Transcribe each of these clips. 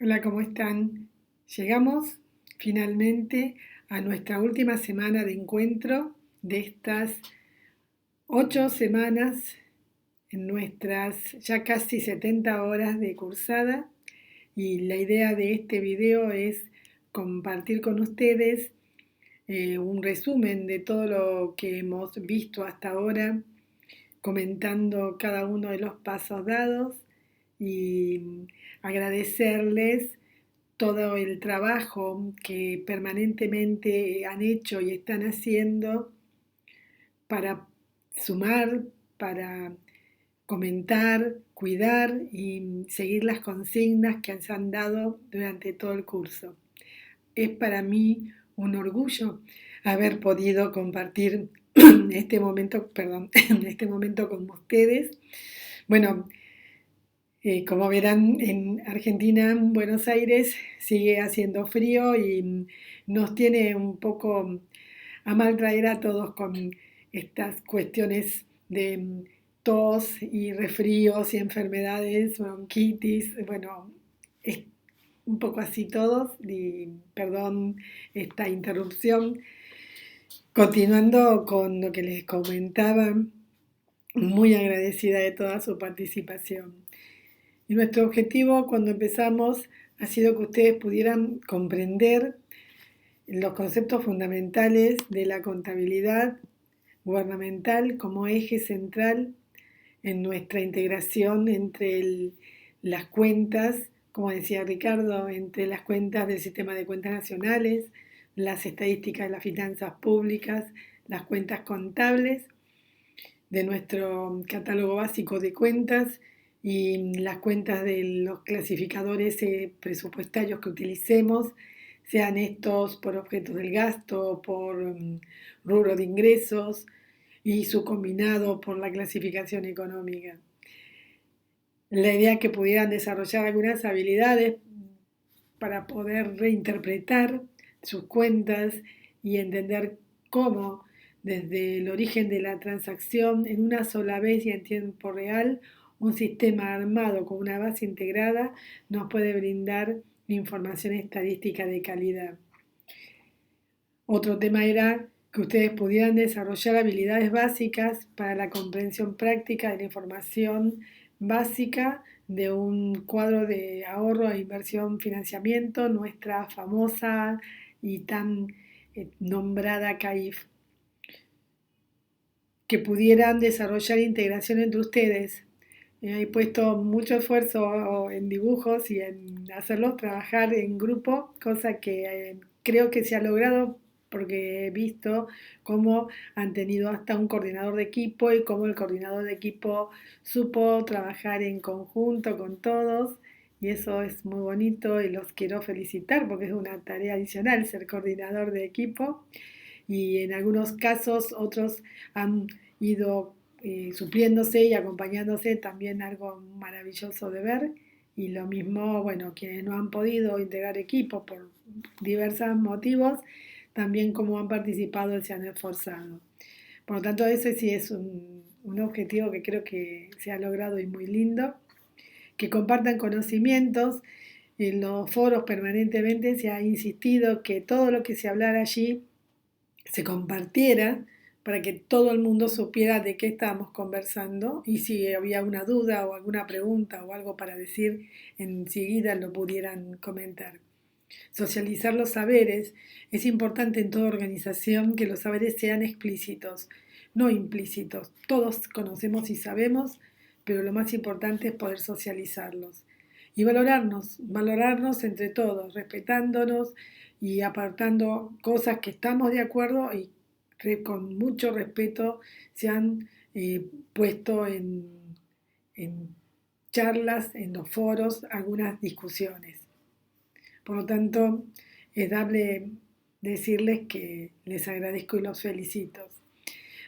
Hola, ¿cómo están? Llegamos finalmente a nuestra última semana de encuentro de estas 8 semanas en nuestras ya casi 70 horas de cursada y la idea de este video es compartir con ustedes un resumen de todo lo que hemos visto hasta ahora, comentando cada uno de los pasos dados y agradecerles todo el trabajo que permanentemente han hecho y están haciendo para sumar, para comentar, cuidar y seguir las consignas que se han dado durante todo el curso. Es para mí un orgullo haber podido compartir este momento, perdón, este momento con ustedes. Bueno, como verán, en Argentina, en Buenos Aires, sigue haciendo frío y nos tiene un poco a mal traer a todos con estas cuestiones de tos y resfríos y enfermedades, bronquitis, bueno, es un poco así todos, y perdón esta interrupción. Continuando con lo que les comentaba, muy agradecida de toda su participación. Y nuestro objetivo cuando empezamos ha sido que ustedes pudieran comprender los conceptos fundamentales de la contabilidad gubernamental como eje central en nuestra integración entre las cuentas, como decía Ricardo, entre las cuentas del sistema de cuentas nacionales, las estadísticas de las finanzas públicas, las cuentas contables de nuestro catálogo básico de cuentas y las cuentas de los clasificadores presupuestarios que utilicemos, sean estos por objetos del gasto, por rubro de ingresos y su combinado por la clasificación económica. La idea es que pudieran desarrollar algunas habilidades para poder reinterpretar sus cuentas y entender cómo desde el origen de la transacción en una sola vez y en tiempo real, un sistema armado con una base integrada nos puede brindar información estadística de calidad. Otro tema era que ustedes pudieran desarrollar habilidades básicas para la comprensión práctica de la información básica de un cuadro de ahorro e inversión financiamiento, nuestra famosa y tan nombrada CAIF, que pudieran desarrollar integración entre ustedes. He puesto mucho esfuerzo en dibujos y en hacerlos trabajar en grupo, cosa que creo que se ha logrado porque he visto cómo han tenido hasta un coordinador de equipo y cómo el coordinador de equipo supo trabajar en conjunto con todos y eso es muy bonito y los quiero felicitar porque es una tarea adicional ser coordinador de equipo y en algunos casos otros han ido supliéndose y acompañándose, también algo maravilloso de ver. Y lo mismo, bueno, quienes no han podido integrar equipos por diversos motivos, también como han participado y se han esforzado. Por lo tanto, ese sí es un objetivo que creo que se ha logrado y muy lindo. Que compartan conocimientos. En los foros permanentemente se ha insistido que todo lo que se hablara allí se compartiera para que todo el mundo supiera de qué estábamos conversando y si había una duda o alguna pregunta o algo para decir, enseguida lo pudieran comentar. Socializar los saberes. Es importante en toda organización que los saberes sean explícitos, no implícitos. Todos conocemos y sabemos, pero lo más importante es poder socializarlos. Y valorarnos entre todos, respetándonos y apartando cosas que estamos de acuerdo y con mucho respeto se han puesto en charlas, en los foros, algunas discusiones. Por lo tanto, es dable decirles que les agradezco y los felicito.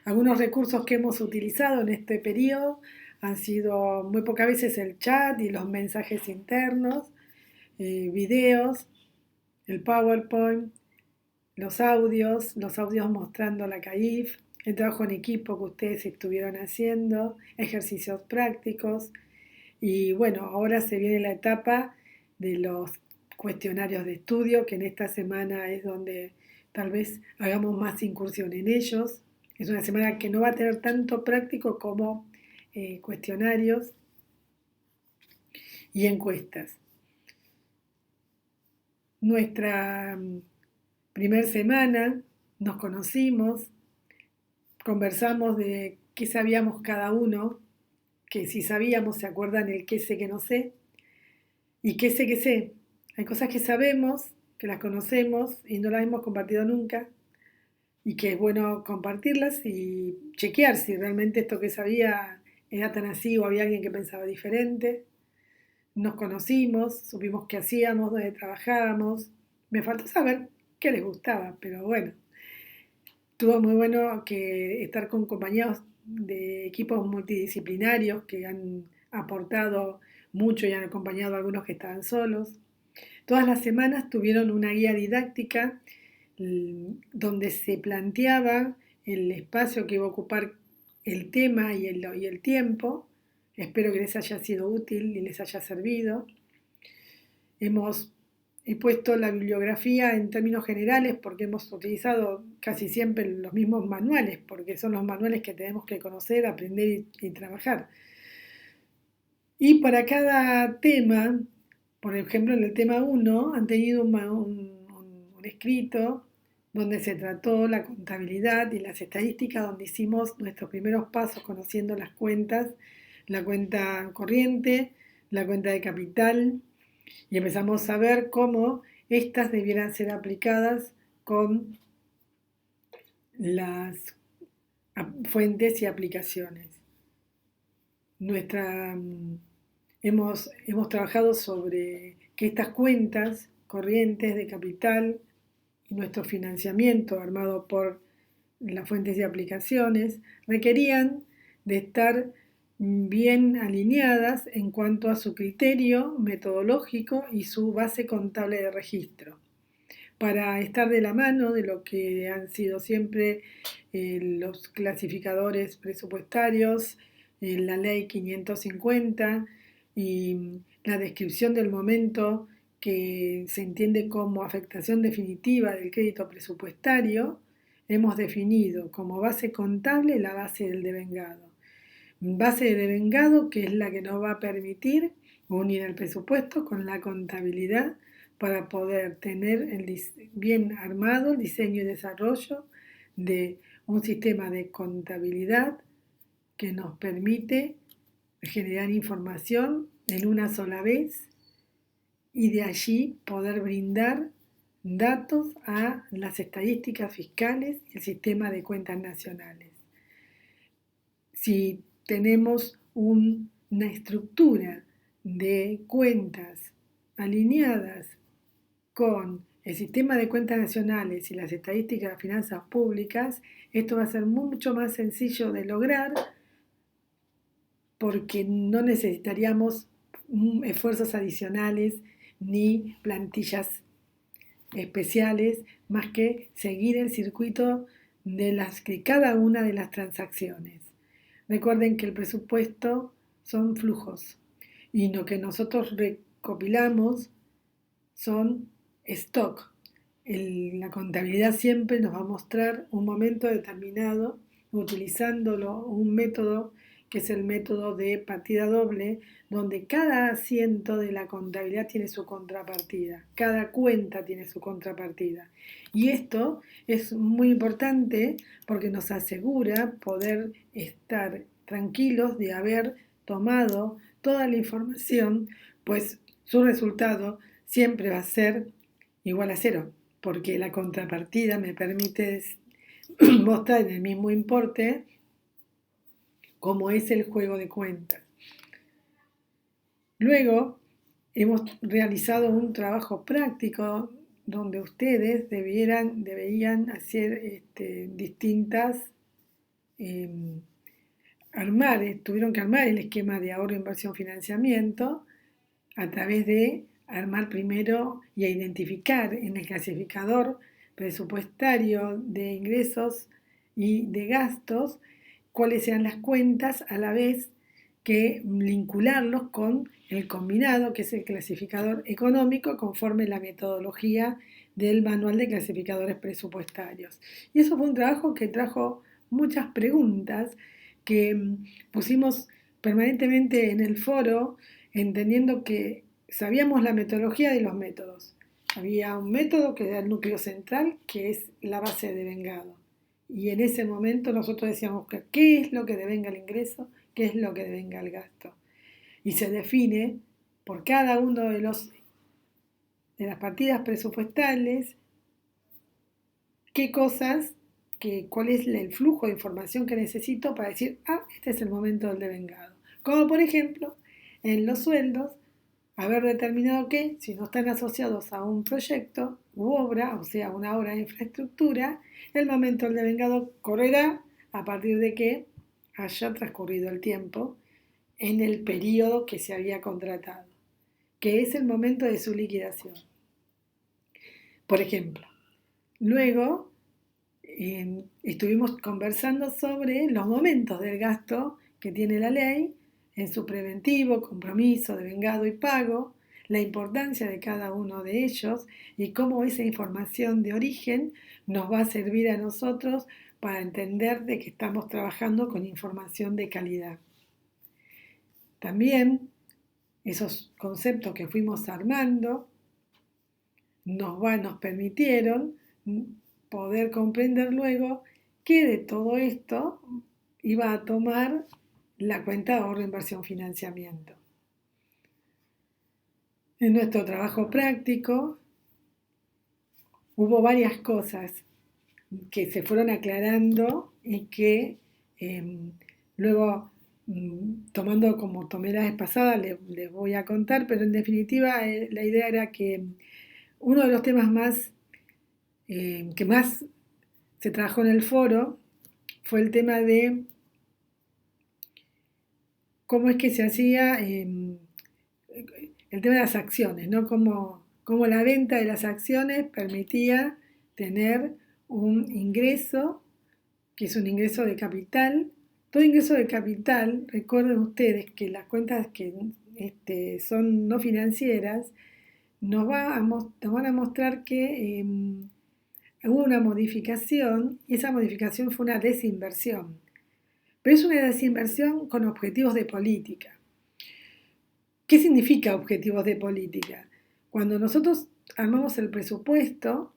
Algunos recursos que hemos utilizado en este periodo han sido muy pocas veces el chat y los mensajes internos, videos, el PowerPoint, los audios mostrando la CAIF, el trabajo en equipo que ustedes estuvieron haciendo, ejercicios prácticos. Y bueno, ahora se viene la etapa de los cuestionarios de estudio, que en esta semana es donde tal vez hagamos más incursión en ellos. Es una semana que no va a tener tanto práctico como cuestionarios y encuestas. Nuestra primer semana nos conocimos, conversamos de qué sabíamos cada uno, que si sabíamos se acuerdan el qué sé que no sé, y qué sé que sé. Hay cosas que sabemos, que las conocemos y no las hemos compartido nunca, y que es bueno compartirlas y chequear si realmente esto que sabía era tan así o había alguien que pensaba diferente. Nos conocimos, supimos qué hacíamos, dónde trabajábamos. Me faltó saber qué les gustaba, pero bueno, estuvo muy bueno que estar con compañeros de equipos multidisciplinarios que han aportado mucho y han acompañado a algunos que estaban solos. Todas las semanas tuvieron una guía didáctica donde se planteaba el espacio que iba a ocupar el tema y el tiempo. Espero que les haya sido útil y les haya servido. He puesto la bibliografía en términos generales porque hemos utilizado casi siempre los mismos manuales, porque son los manuales que tenemos que conocer, aprender y trabajar. Y para cada tema, por ejemplo, en el tema 1 han tenido un escrito donde se trató la contabilidad y las estadísticas, donde hicimos nuestros primeros pasos conociendo las cuentas, la cuenta corriente, la cuenta de capital, y empezamos a ver cómo estas debieran ser aplicadas con las fuentes y aplicaciones. Nuestra hemos trabajado sobre que estas cuentas corrientes de capital y nuestro financiamiento armado por las fuentes de aplicaciones requerían de estar bien alineadas en cuanto a su criterio metodológico y su base contable de registro, para estar de la mano de lo que han sido siempre los clasificadores presupuestarios, la ley 550 y la descripción del momento que se entiende como afectación definitiva del crédito presupuestario. Hemos definido como base contable la base del devengado. Base de devengado que es la que nos va a permitir unir el presupuesto con la contabilidad para poder tener bien armado el diseño y desarrollo de un sistema de contabilidad que nos permite generar información en una sola vez y de allí poder brindar datos a las estadísticas fiscales y el sistema de cuentas nacionales. Si tenemos una estructura de cuentas alineadas con el sistema de cuentas nacionales y las estadísticas de finanzas públicas, esto va a ser mucho más sencillo de lograr porque no necesitaríamos esfuerzos adicionales ni plantillas especiales, más que seguir el circuito de cada una de las transacciones. Recuerden que el presupuesto son flujos y lo que nosotros recopilamos son stock. La contabilidad siempre nos va a mostrar un momento determinado utilizándolo, un método que es el método de partida doble, donde cada asiento de la contabilidad tiene su contrapartida, cada cuenta tiene su contrapartida. Y esto es muy importante porque nos asegura poder estar tranquilos de haber tomado toda la información, pues su resultado siempre va a ser igual a cero, porque la contrapartida me permite mostrar en el mismo importe como es el juego de cuentas. Luego hemos realizado un trabajo práctico donde ustedes deberían hacer distintas, tuvieron que armar el esquema de ahorro, inversión, financiamiento a través de armar primero y a identificar en el clasificador presupuestario de ingresos y de gastos cuáles sean las cuentas a la vez que vincularlos con el combinado, que es el clasificador económico, conforme la metodología del manual de clasificadores presupuestarios. Y eso fue un trabajo que trajo muchas preguntas que pusimos permanentemente en el foro, entendiendo que sabíamos la metodología de los métodos. Había un método que era el núcleo central, que es la base de devengado. Y en ese momento nosotros decíamos que qué es lo que devenga el ingreso, qué es lo que devenga el gasto. Y se define por cada uno de las partidas presupuestales qué cosas, cuál es el flujo de información que necesito para decir, este es el momento del devengado. Como por ejemplo, en los sueldos, haber determinado que si no están asociados a un proyecto u obra, o sea, una obra de infraestructura, el momento del devengado correrá a partir de que haya transcurrido el tiempo en el periodo que se había contratado, que es el momento de su liquidación. Por ejemplo, luego estuvimos conversando sobre los momentos del gasto que tiene la ley en su preventivo, compromiso, devengado y pago, la importancia de cada uno de ellos y cómo esa información de origen nos va a servir a nosotros para entender de que estamos trabajando con información de calidad. También esos conceptos que fuimos armando nos permitieron poder comprender luego que de todo esto iba a tomar la cuenta de ahorro, inversión, financiamiento. En nuestro trabajo práctico hubo varias cosas que se fueron aclarando y que luego, tomando como tomé la vez pasada, les voy a contar, pero en definitiva la idea era que uno de los temas que más se trabajó en el foro fue el tema de cómo es que se hacía el tema de las acciones, ¿no? Cómo la venta de las acciones permitía tener un ingreso, que es un ingreso de capital. Todo ingreso de capital, recuerden ustedes que las cuentas que son no financieras, nos van a mostrar que hubo una modificación y esa modificación fue una desinversión. Pero es una desinversión con objetivos de política. ¿Qué significa objetivos de política? Cuando nosotros armamos el presupuesto,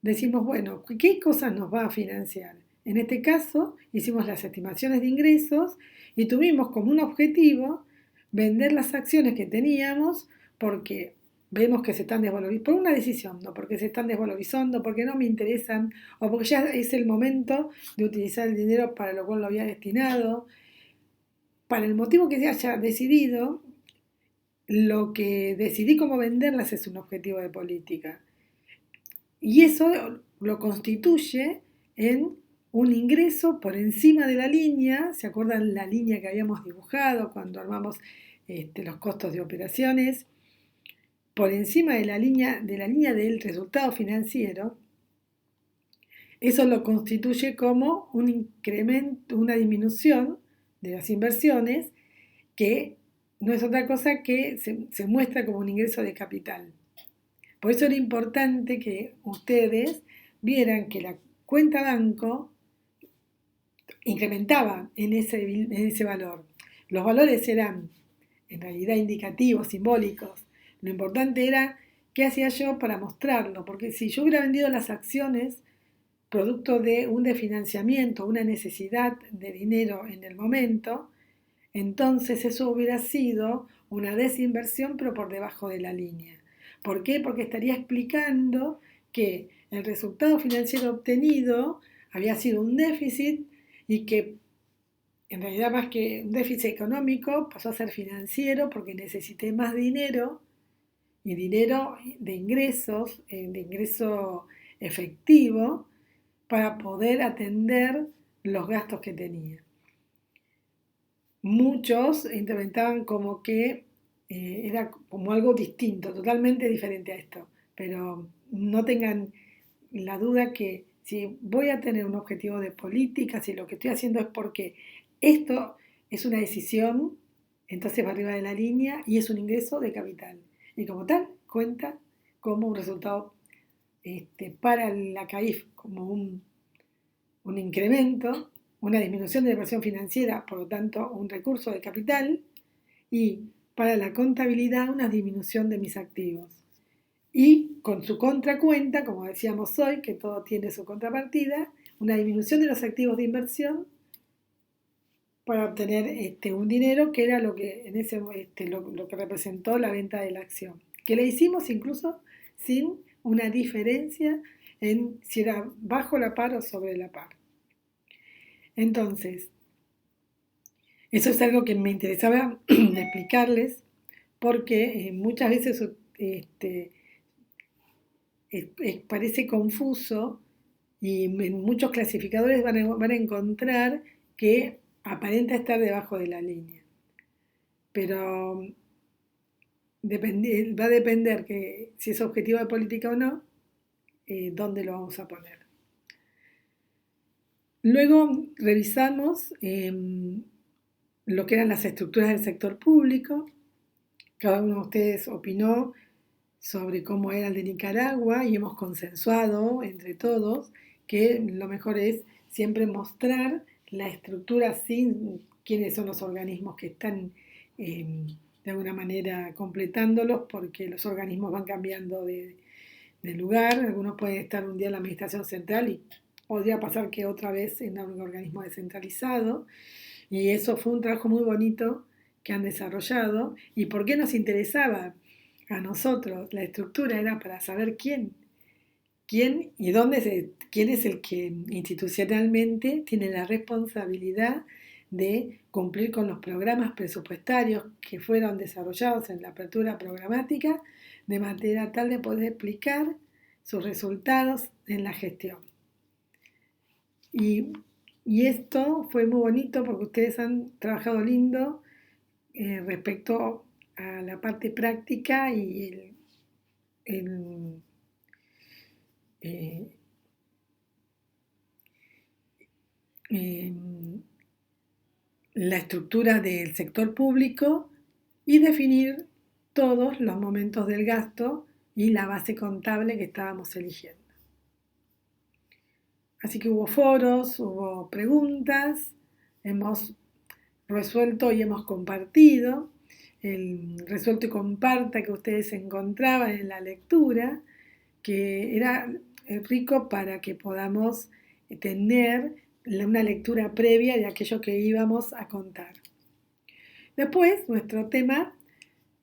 decimos, bueno, ¿qué cosas nos va a financiar? En este caso, hicimos las estimaciones de ingresos y tuvimos como un objetivo vender las acciones que teníamos porque vemos que se están desvalorizando, por una decisión, no porque se están desvalorizando, porque no me interesan, o porque ya es el momento de utilizar el dinero para lo cual lo había destinado. Para el motivo que se haya decidido, lo que decidí cómo venderlas es un objetivo de política. Y eso lo constituye en un ingreso por encima de la línea. ¿Se acuerdan la línea que habíamos dibujado cuando armamos los costos de operaciones? Por encima de la línea del resultado financiero, eso lo constituye como un incremento, una disminución de las inversiones que no es otra cosa que se muestra como un ingreso de capital. Por eso era importante que ustedes vieran que la cuenta banco incrementaba en ese valor. Los valores eran en realidad indicativos, simbólicos. Lo importante era qué hacía yo para mostrarlo, porque si yo hubiera vendido las acciones producto de un desfinanciamiento, una necesidad de dinero en el momento, entonces eso hubiera sido una desinversión pero por debajo de la línea. ¿Por qué? Porque estaría explicando que el resultado financiero obtenido había sido un déficit y que en realidad más que un déficit económico pasó a ser financiero porque necesité más dinero y dinero de ingresos, de ingreso efectivo para poder atender los gastos que tenía. Muchos interpretaban como que era como algo distinto, totalmente diferente a esto, pero no tengan la duda que si voy a tener un objetivo de política, si lo que estoy haciendo es porque esto es una decisión entonces va arriba de la línea y es un ingreso de capital. Y como tal, cuenta como un resultado para la CAIF como un incremento, una disminución de la presión financiera, por lo tanto, un recurso de capital, y para la contabilidad, una disminución de mis activos. Y con su contracuenta, como decíamos hoy, que todo tiene su contrapartida, una disminución de los activos de inversión para obtener un dinero que era lo que en ese lo que representó la venta de la acción, que le hicimos incluso sin una diferencia en si era bajo la par o sobre la par. Entonces, eso es algo que me interesaba explicarles porque muchas veces parece confuso y en muchos clasificadores van a encontrar que aparenta estar debajo de la línea. Pero va a depender que si es objetivo de política o no, dónde lo vamos a poner. Luego revisamos lo que eran las estructuras del sector público. Cada uno de ustedes opinó sobre cómo era el de Nicaragua y hemos consensuado entre todos que lo mejor es siempre mostrar la estructura sin quiénes son los organismos que están de alguna manera completándolos, porque los organismos van cambiando de lugar. Algunos pueden estar un día en la administración central y podría pasar que otra vez en un organismo descentralizado. Y eso fue un trabajo muy bonito que han desarrollado. ¿Y por qué nos interesaba a nosotros? La estructura era para saber quién y quién es el que institucionalmente tiene la responsabilidad de cumplir con los programas presupuestarios que fueron desarrollados en la apertura programática, de manera tal de poder explicar sus resultados en la gestión. Y esto fue muy bonito porque ustedes han trabajado lindo respecto a la parte práctica y eh, la estructura del sector público y definir todos los momentos del gasto y la base contable que estábamos eligiendo. Así que hubo foros, hubo preguntas, hemos resuelto y hemos compartido. El resuelto y comparta que ustedes encontraban en la lectura, que era rico para que podamos tener una lectura previa de aquello que íbamos a contar. Después, nuestro tema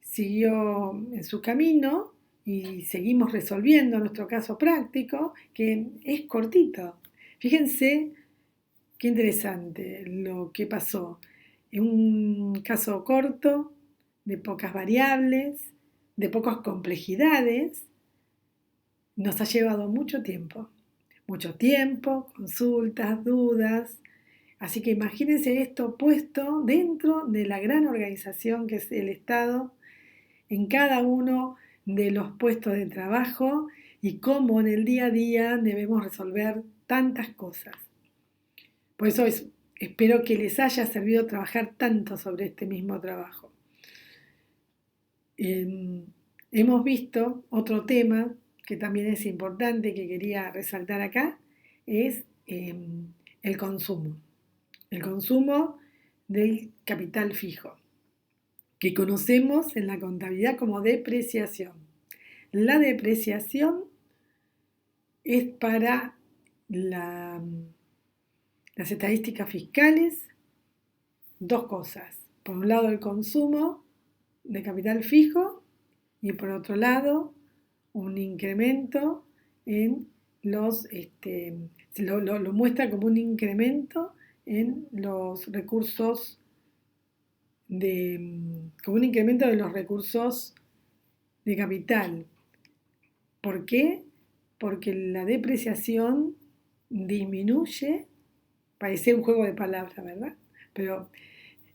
siguió en su camino y seguimos resolviendo nuestro caso práctico, que es cortito. Fíjense qué interesante lo que pasó. En un caso corto, de pocas variables, de pocas complejidades, nos ha llevado mucho tiempo, consultas, dudas. Así que imagínense esto puesto dentro de la gran organización que es el Estado, en cada uno de los puestos de trabajo y cómo en el día a día debemos resolver tantas cosas. Por eso espero que les haya servido trabajar tanto sobre este mismo trabajo. Hemos visto otro tema que también es importante, que quería resaltar acá, es el consumo. El consumo del capital fijo, que conocemos en la contabilidad como depreciación. La depreciación es para las estadísticas fiscales dos cosas. Por un lado, el consumo de capital fijo y por otro lado, un incremento en lo muestra como un incremento en los recursos como un incremento de los recursos de capital. ¿Por qué? Porque la depreciación disminuye, parece un juego de palabras, ¿verdad? Pero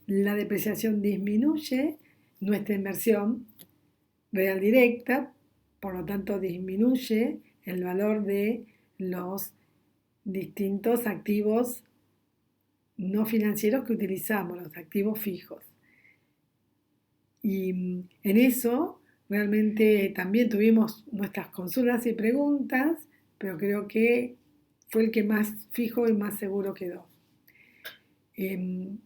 la depreciación disminuye nuestra inversión real directa, por lo tanto disminuye el valor de los distintos activos no financieros que utilizamos, los activos fijos. Y en eso realmente también tuvimos nuestras consultas y preguntas, pero creo que fue el que más fijo y más seguro quedó. Em,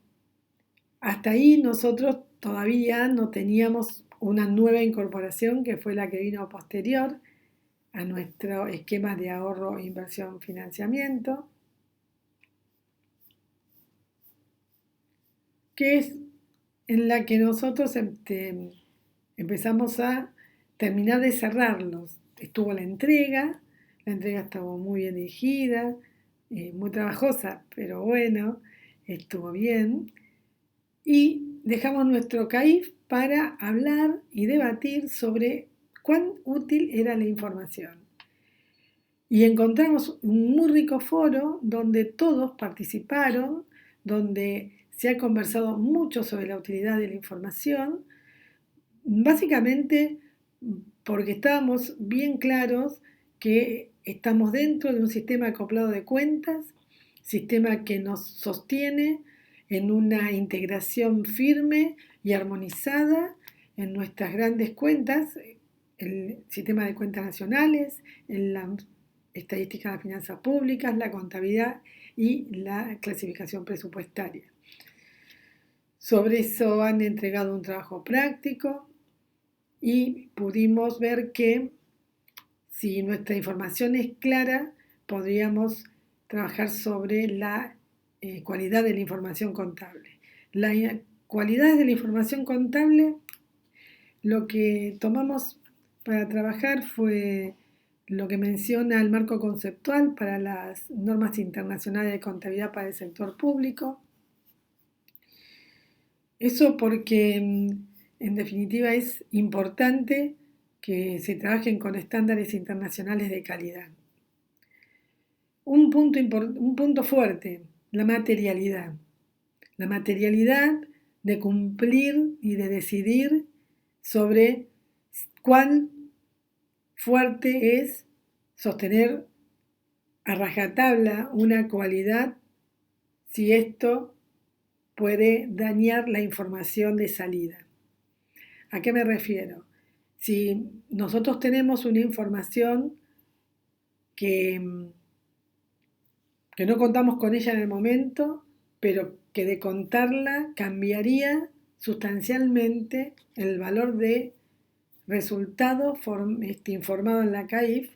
Hasta ahí nosotros todavía no teníamos una nueva incorporación que fue la que vino posterior a nuestro esquema de ahorro, inversión, financiamiento, que es en la que nosotros empezamos a terminar de cerrarlos. Estuvo la entrega estuvo muy bien dirigida, muy trabajosa, pero bueno, estuvo bien. Y dejamos nuestro CAIF para hablar y debatir sobre cuán útil era la información. Y encontramos un muy rico foro donde todos participaron, donde se ha conversado mucho sobre la utilidad de la información, básicamente porque estábamos bien claros que estamos dentro de un sistema acoplado de cuentas, sistema que nos sostiene en una integración firme y armonizada en nuestras grandes cuentas, el sistema de cuentas nacionales, en la estadística de las finanzas públicas, la contabilidad y la clasificación presupuestaria. Sobre eso han entregado un trabajo práctico y pudimos ver que si nuestra información es clara, podríamos trabajar sobre la cualidad de la información contable. La cualidad de la información contable, lo que tomamos para trabajar fue lo que menciona el marco conceptual para las normas internacionales de contabilidad para el sector público. Eso porque en definitiva es importante que se trabajen con estándares internacionales de calidad. Un punto fuerte, la materialidad. La materialidad de cumplir y de decidir sobre cuán fuerte es sostener a rajatabla una cualidad si esto puede dañar la información de salida. ¿A qué me refiero? Si nosotros tenemos una información que, que no contamos con ella en el momento, pero que de contarla cambiaría sustancialmente el valor de resultado informado en la CAIF,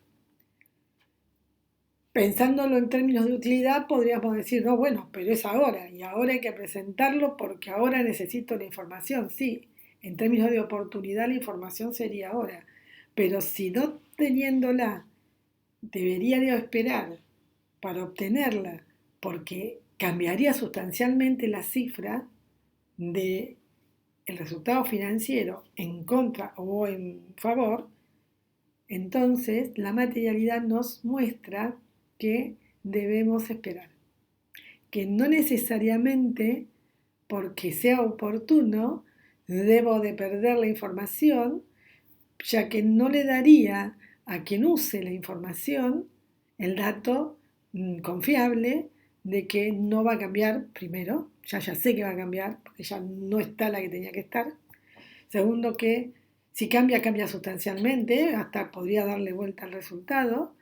pensándolo en términos de utilidad, podríamos decir, no, bueno, pero es ahora, y ahora hay que presentarlo porque ahora necesito la información. Sí, en términos de oportunidad la información sería ahora, pero si no teniéndola, debería de esperar para obtenerla, porque cambiaría sustancialmente la cifra de el resultado financiero en contra o en favor, entonces la materialidad nos muestra que debemos esperar, que no necesariamente porque sea oportuno debo de perder la información, ya que no le daría a quien use la información el dato confiable de que no va a cambiar, primero, ya sé que va a cambiar, porque ya no está la que tenía que estar. Segundo, que si cambia, cambia sustancialmente, hasta podría darle vuelta al resultado.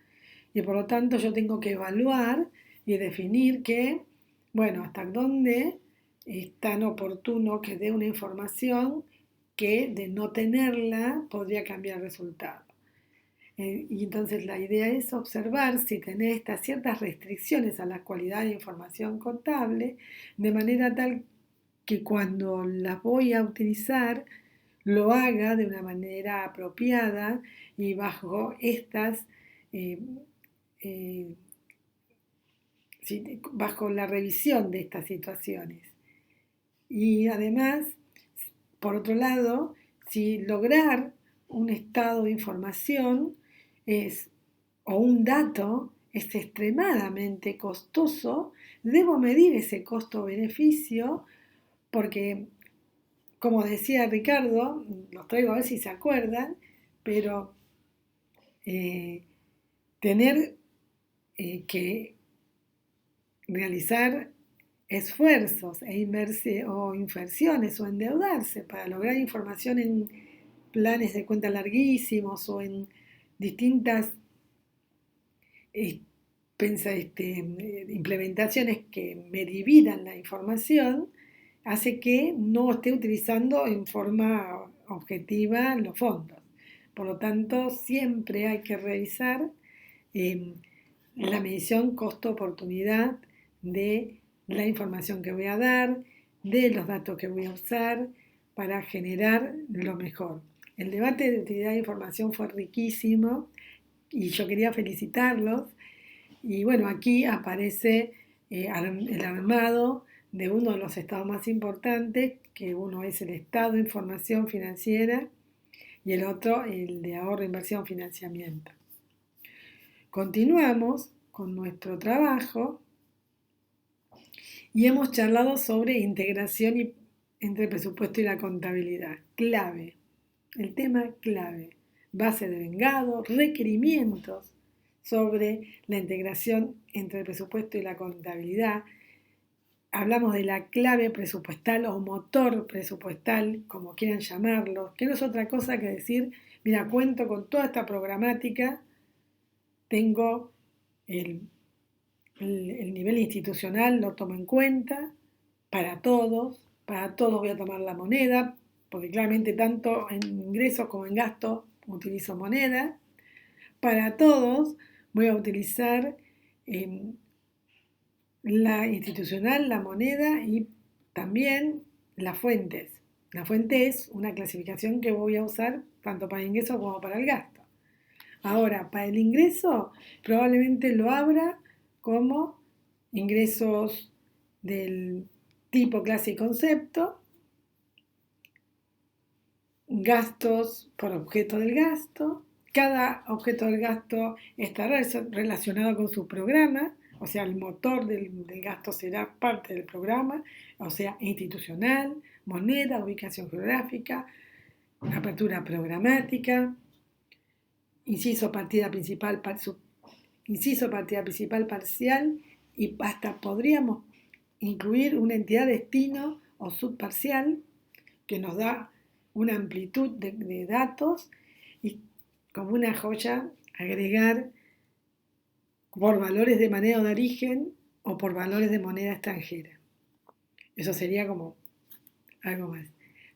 Y por lo tanto yo tengo que evaluar y definir que, bueno, hasta dónde es tan oportuno que dé una información que de no tenerla podría cambiar el resultado. Y entonces la idea es observar si tenés estas ciertas restricciones a la cualidad de información contable, de manera tal que cuando las voy a utilizar, lo haga de una manera apropiada y bajo estas eh, eh, bajo la revisión de estas situaciones. Y además, por otro lado, si lograr un estado de información o un dato es extremadamente costoso, debo medir ese costo-beneficio porque, como decía Ricardo, los traigo a ver si se acuerdan, pero tener que realizar esfuerzos o inversiones o endeudarse para lograr información en planes de cuenta larguísimos o en distintas eh, implementaciones que me dividan la información, hace que no esté utilizando en forma objetiva los fondos. Por lo tanto, siempre hay que revisar eh, la medición costo-oportunidad de la información que voy a dar, de los datos que voy a usar para generar lo mejor. El debate de utilidad de información fue riquísimo y yo quería felicitarlos. Y bueno, aquí aparece el armado de uno de los estados más importantes, que uno es el Estado de Información Financiera y el otro el de Ahorro, Inversión, Financiamiento. Continuamos con nuestro trabajo y hemos charlado sobre integración entre el presupuesto y la contabilidad. Clave, el tema clave, base de vengado, requerimientos sobre la integración entre el presupuesto y la contabilidad. Hablamos de la clave presupuestal o motor presupuestal, como quieran llamarlo, que no es otra cosa que decir, mira, cuento con toda esta programática, tengo el nivel institucional, lo tomo en cuenta, para todos voy a tomar la moneda, porque claramente tanto en ingresos como en gastos utilizo moneda, para todos voy a utilizar la institucional, la moneda y también las fuentes. La fuente es una clasificación que voy a usar tanto para el ingreso como para el gasto. Ahora, para el ingreso probablemente lo abra como ingresos del tipo, clase y concepto, gastos por objeto del gasto. Cada objeto del gasto estará relacionado con su programa, o sea, el motor del gasto será parte del programa, o sea, institucional, moneda, ubicación geográfica, apertura programática, inciso partida principal parcial y hasta podríamos incluir una entidad destino o subparcial que nos da una amplitud de datos y como una joya agregar por valores de moneda de origen o por valores de moneda extranjera. Eso sería como algo más.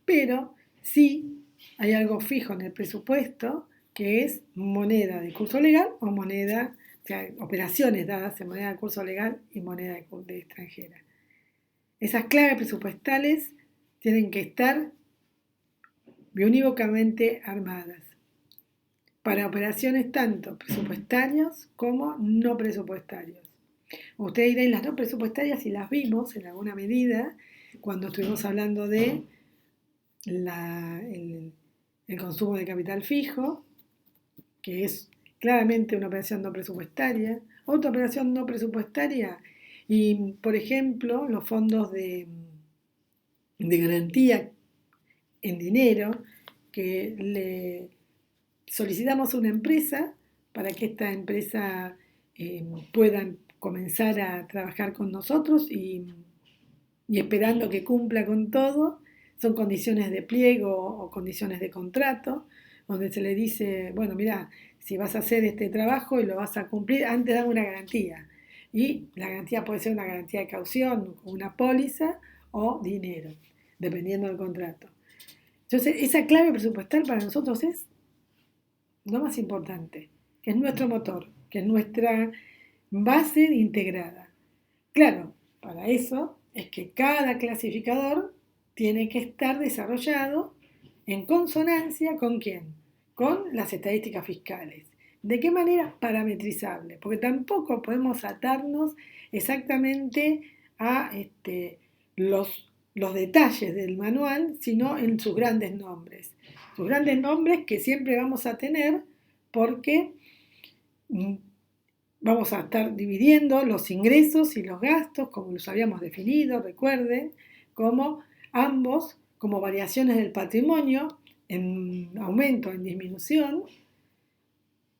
Pero sí hay algo fijo en el presupuesto que es moneda de curso legal o moneda, o sea, operaciones dadas en moneda de curso legal y moneda de extranjera. Esas claves presupuestales tienen que estar biunívocamente armadas para operaciones tanto presupuestarios como no presupuestarios. Ustedes dirán, las no presupuestarias si las vimos en alguna medida cuando estuvimos hablando de el consumo de capital fijo, que es claramente una operación no presupuestaria. Otra operación no presupuestaria, y por ejemplo, los fondos de garantía en dinero que le solicitamos a una empresa para que esta empresa pueda comenzar a trabajar con nosotros y esperando que cumpla con todo. Son condiciones de pliego o condiciones de contrato, donde se le dice, bueno, mira, si vas a hacer este trabajo y lo vas a cumplir, antes dame una garantía. Y la garantía puede ser una garantía de caución, una póliza o dinero, dependiendo del contrato. Entonces, esa clave presupuestal para nosotros es lo más importante, que es nuestro motor, que es nuestra base integrada. Claro, para eso es que cada clasificador tiene que estar desarrollado en consonancia con quién, con las estadísticas fiscales. ¿De qué manera? Parametrizable, porque tampoco podemos atarnos exactamente a los detalles del manual, sino en sus grandes nombres. Sus grandes nombres que siempre vamos a tener porque vamos a estar dividiendo los ingresos y los gastos, como los habíamos definido, recuerden, como ambos, como variaciones del patrimonio, en aumento, en disminución,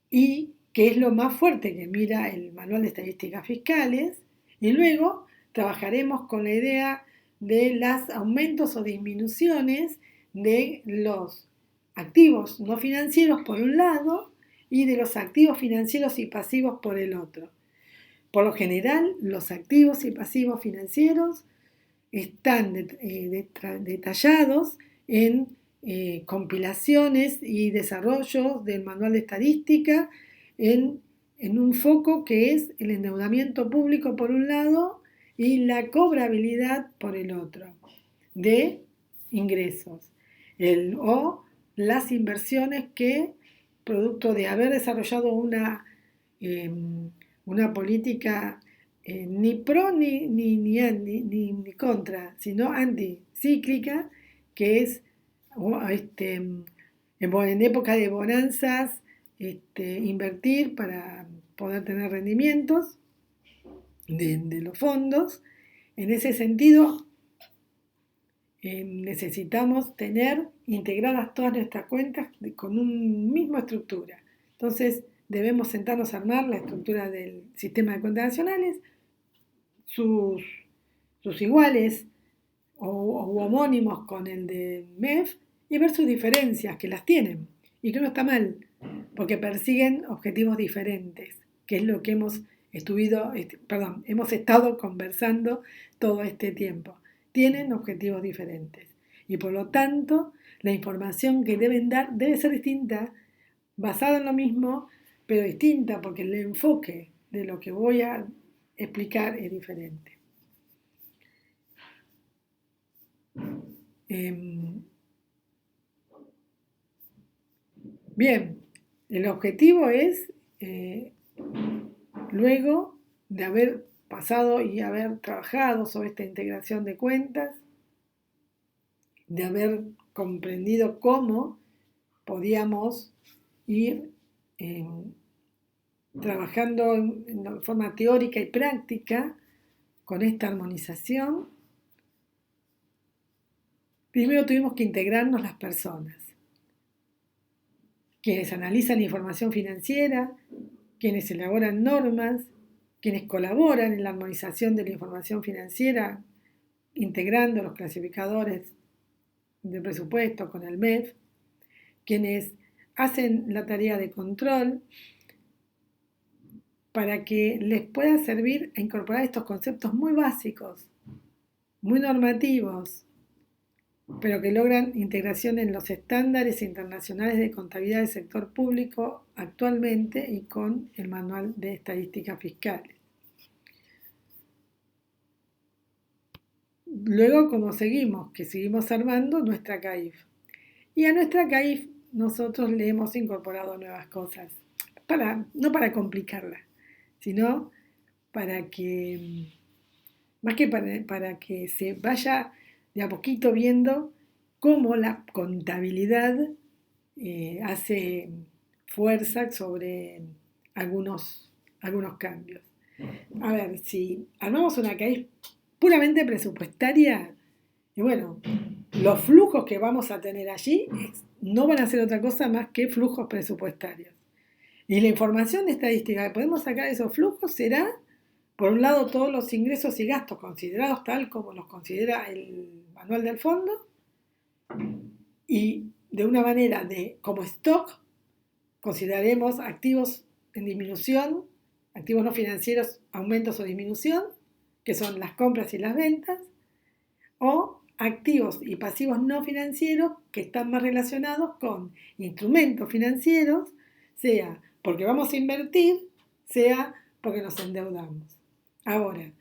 y que es lo más fuerte que mira el Manual de Estadísticas Fiscales, y luego trabajaremos con la idea de los aumentos o disminuciones de los activos no financieros por un lado y de los activos financieros y pasivos por el otro. Por lo general, los activos y pasivos financieros están detallados en compilaciones y desarrollos del manual de estadística en un foco que es el endeudamiento público por un lado y la cobrabilidad por el otro de ingresos o las inversiones que, producto de haber desarrollado una política ni pro ni contra, sino anticíclica, que es en época de bonanzas invertir para poder tener rendimientos de los fondos. En ese sentido, necesitamos tener integradas todas nuestras cuentas con una misma estructura. Entonces, debemos sentarnos a armar la estructura del sistema de cuentas nacionales, sus iguales o homónimos con el de MEF y ver sus diferencias, que las tienen y que no está mal, porque persiguen objetivos diferentes, que es lo que hemos estado conversando todo este tiempo. Tienen objetivos diferentes y por lo tanto la información que deben dar debe ser distinta, basada en lo mismo, pero distinta porque el enfoque de lo que voy a explicar es diferente. Bien, el objetivo es, luego de haber pasado y haber trabajado sobre esta integración de cuentas, de haber comprendido cómo podíamos ir trabajando en forma teórica y práctica con esta armonización, primero tuvimos que integrarnos las personas, quienes analizan información financiera, quienes elaboran normas, quienes colaboran en la armonización de la información financiera, integrando los clasificadores de presupuesto con el MEF, quienes hacen la tarea de control para que les pueda servir a incorporar estos conceptos muy básicos, muy normativos, pero que logran integración en los estándares internacionales de contabilidad del sector público actualmente y con el manual de estadísticas fiscales. Luego, como seguimos, que seguimos armando nuestra CAIF. Y a nuestra CAIF nosotros le hemos incorporado nuevas cosas, no para complicarla, sino para que, más que para que se vaya de a poquito viendo cómo la contabilidad hace fuerza sobre algunos cambios. A ver, si armamos una CAIF puramente presupuestaria, y bueno, los flujos que vamos a tener allí no van a ser otra cosa más que flujos presupuestarios. Y la información de estadística que podemos sacar de esos flujos será, por un lado, todos los ingresos y gastos considerados tal como los considera el manual del fondo, y de una manera como stock consideraremos activos en disminución, activos no financieros, aumentos o disminución, que son las compras y las ventas, o activos y pasivos no financieros que están más relacionados con instrumentos financieros, sea porque vamos a invertir, sea porque nos endeudamos. Ahora,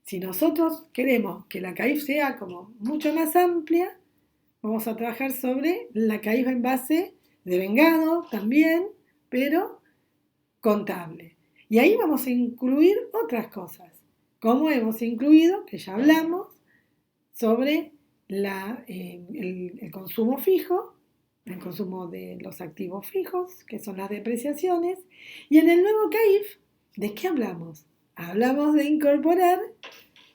si nosotros queremos que la CAIF sea como mucho más amplia, vamos a trabajar sobre la CAIF en base de vengado también, pero contable. Y ahí vamos a incluir otras cosas, como hemos incluido, que ya hablamos, sobre el consumo fijo, el consumo de los activos fijos, que son las depreciaciones. Y en el nuevo CAIF, ¿de qué hablamos? Hablamos de incorporar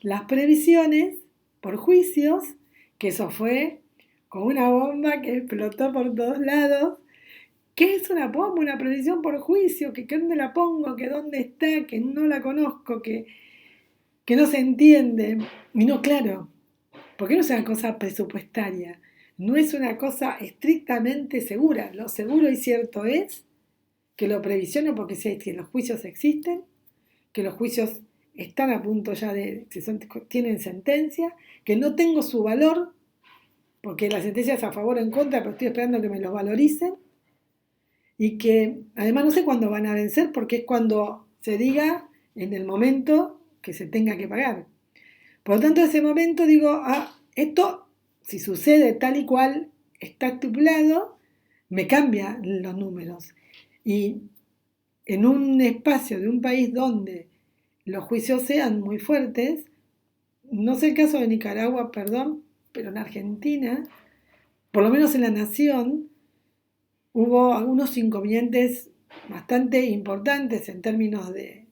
las previsiones por juicios, que eso fue como una bomba que explotó por todos lados. ¿Qué es una bomba? Una previsión por juicio, que dónde la pongo, que dónde está, que no la conozco, que que no se entiende. Y no, claro, porque no es una cosa presupuestaria, no es una cosa estrictamente segura. Lo seguro y cierto es que lo previsiono porque sé que los juicios existen, que los juicios están a punto ya de, tienen sentencia, que no tengo su valor, porque la sentencia es a favor o en contra, pero estoy esperando que me los valoricen, y que además no sé cuándo van a vencer, porque es cuando se diga en el momento que se tenga que pagar. Por lo tanto, en ese momento digo, esto, si sucede tal y cual está estipulado, me cambia los números. Y en un espacio de un país donde los juicios sean muy fuertes, no sé el caso de Nicaragua, perdón, pero en Argentina, por lo menos en la Nación, hubo algunos inconvenientes bastante importantes en términos de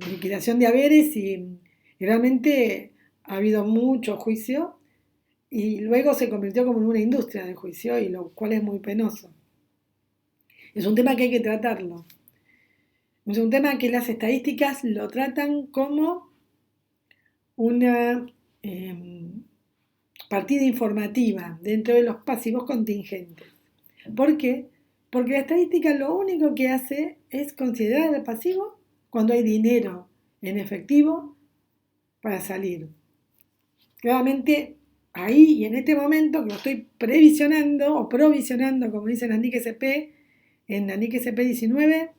liquidación de haberes y realmente ha habido mucho juicio y luego se convirtió como en una industria del juicio y lo cual es muy penoso. Es un tema que hay que tratarlo. Es un tema que las estadísticas lo tratan como una partida informativa dentro de los pasivos contingentes. ¿Por qué? Porque la estadística lo único que hace es considerar el pasivo cuando hay dinero en efectivo para salir. Claramente ahí y en este momento que lo estoy previsionando o provisionando, como dice la NIC SP, en la NIC SP 19,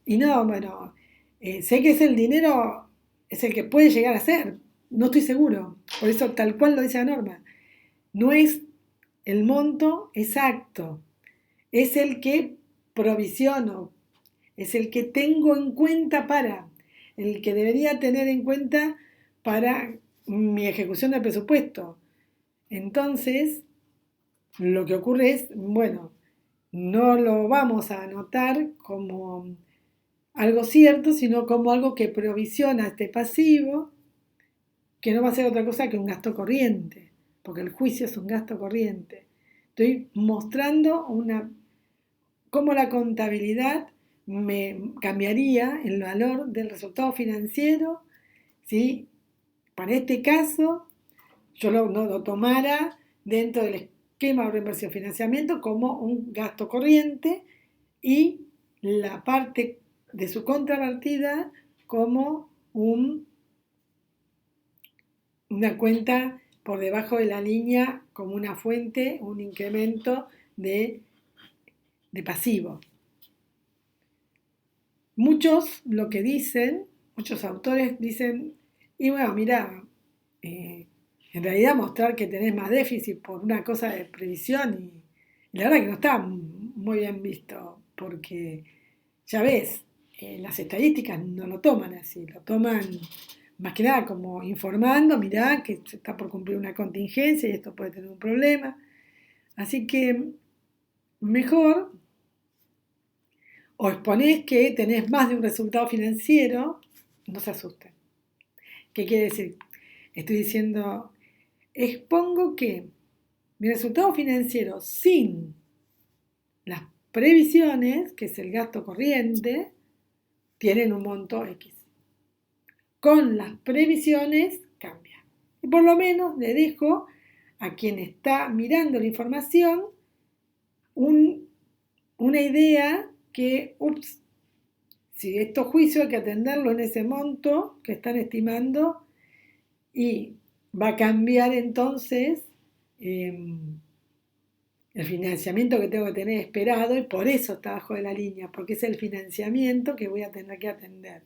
y no, bueno, sé que es el dinero, es el que puede llegar a ser, no estoy seguro, por eso tal cual lo dice la norma, no es el monto exacto, es el que provisiono, es el que tengo en cuenta para, el que debería tener en cuenta para mi ejecución del presupuesto. Entonces, lo que ocurre es, bueno, no lo vamos a anotar como algo cierto, sino como algo que provisiona este pasivo, que no va a ser otra cosa que un gasto corriente, porque el juicio es un gasto corriente. Estoy mostrando cómo la contabilidad me cambiaría el valor del resultado financiero si para este caso yo no lo tomara dentro del esquema de reinversión financiamiento como un gasto corriente y la parte de su contrapartida como una cuenta por debajo de la línea como una fuente, un incremento de pasivo. Muchos lo que dicen, muchos autores dicen, y bueno, mira, en realidad mostrar que tenés más déficit por una cosa de previsión y la verdad que no está muy bien visto, porque ya ves, las estadísticas no lo toman así, lo toman más que nada como informando, mirá que se está por cumplir una contingencia y esto puede tener un problema. Así que mejor o exponés que tenés más de un resultado financiero, no se asusten. ¿Qué quiere decir? Estoy diciendo, expongo que mi resultado financiero sin las previsiones, que es el gasto corriente, tienen un monto X. Con las previsiones cambia. Y por lo menos le dejo a quien está mirando la información una idea que, si estos juicios hay que atenderlo en ese monto que están estimando y va a cambiar entonces el financiamiento que tengo que tener esperado y por eso está bajo de la línea, porque es el financiamiento que voy a tener que atender.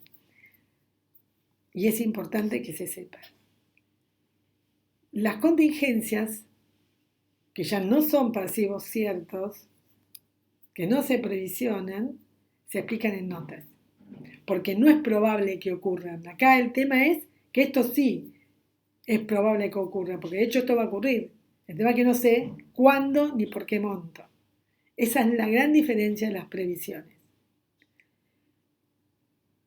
Y es importante que se sepa. Las contingencias, que ya no son pasivos ciertos, que no se previsionan, se aplican en notas. Porque no es probable que ocurran. Acá el tema es que esto sí es probable que ocurra, porque de hecho esto va a ocurrir. El tema es que no sé cuándo ni por qué monto. Esa es la gran diferencia de las previsiones.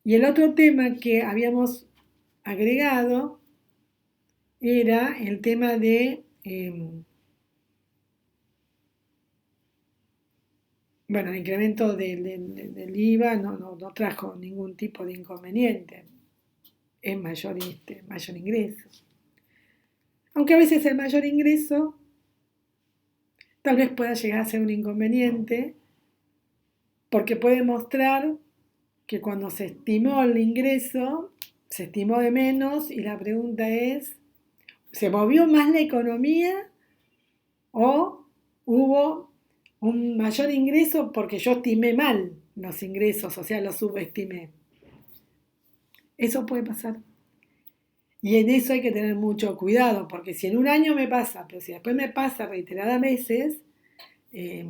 Y el otro tema que habíamos agregado era el tema de, bueno, el incremento del IVA no trajo ningún tipo de inconveniente. es mayor ingreso. Aunque a veces el mayor ingreso tal vez pueda llegar a ser un inconveniente, porque puede mostrar que cuando se estimó el ingreso, se estimó de menos y la pregunta es, ¿se movió más la economía o hubo un mayor ingreso porque yo estimé mal los ingresos, o sea, los subestimé? Eso puede pasar. Y en eso hay que tener mucho cuidado, porque si en un año me pasa, pero si después me pasa reiteradas veces, eh,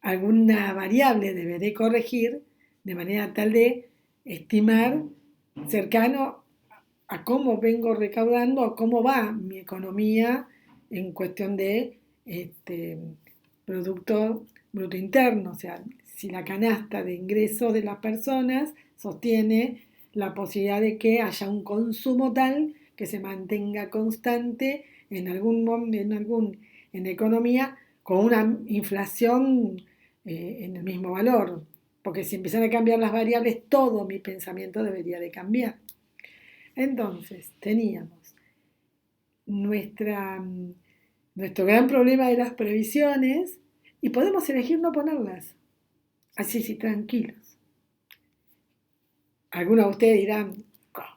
alguna variable deberé corregir de manera tal de estimar cercano a cómo vengo recaudando, a cómo va mi economía en cuestión de Producto Bruto Interno, o sea, si la canasta de ingresos de las personas sostiene la posibilidad de que haya un consumo tal que se mantenga constante en la economía con una inflación en el mismo valor. Porque si empiezan a cambiar las variables, todo mi pensamiento debería de cambiar. Entonces, teníamos nuestra, nuestro gran problema de las previsiones y podemos elegir no ponerlas. Así, sí, tranquilos. Algunos de ustedes dirán, ¿cómo?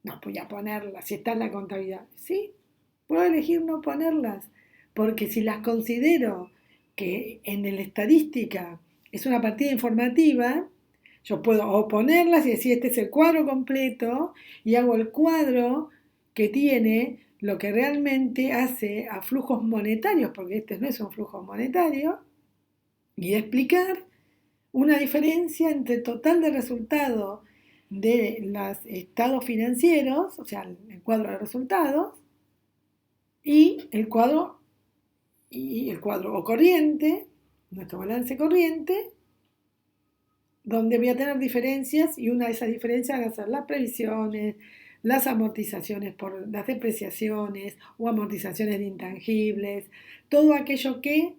No voy a ponerlas si está en la contabilidad. Sí, puedo elegir no ponerlas, porque si las considero que en la estadística es una partida informativa, yo puedo o ponerlas y decir este es el cuadro completo y hago el cuadro que tiene lo que realmente hace a flujos monetarios, porque este no es un flujo monetario, y explicar una diferencia entre el total de resultado de los estados financieros, o sea, el cuadro de resultados, y el cuadro o corriente, nuestro balance corriente, donde voy a tener diferencias y una de esas diferencias van a ser las previsiones, las amortizaciones por las depreciaciones o amortizaciones de intangibles, todo aquello que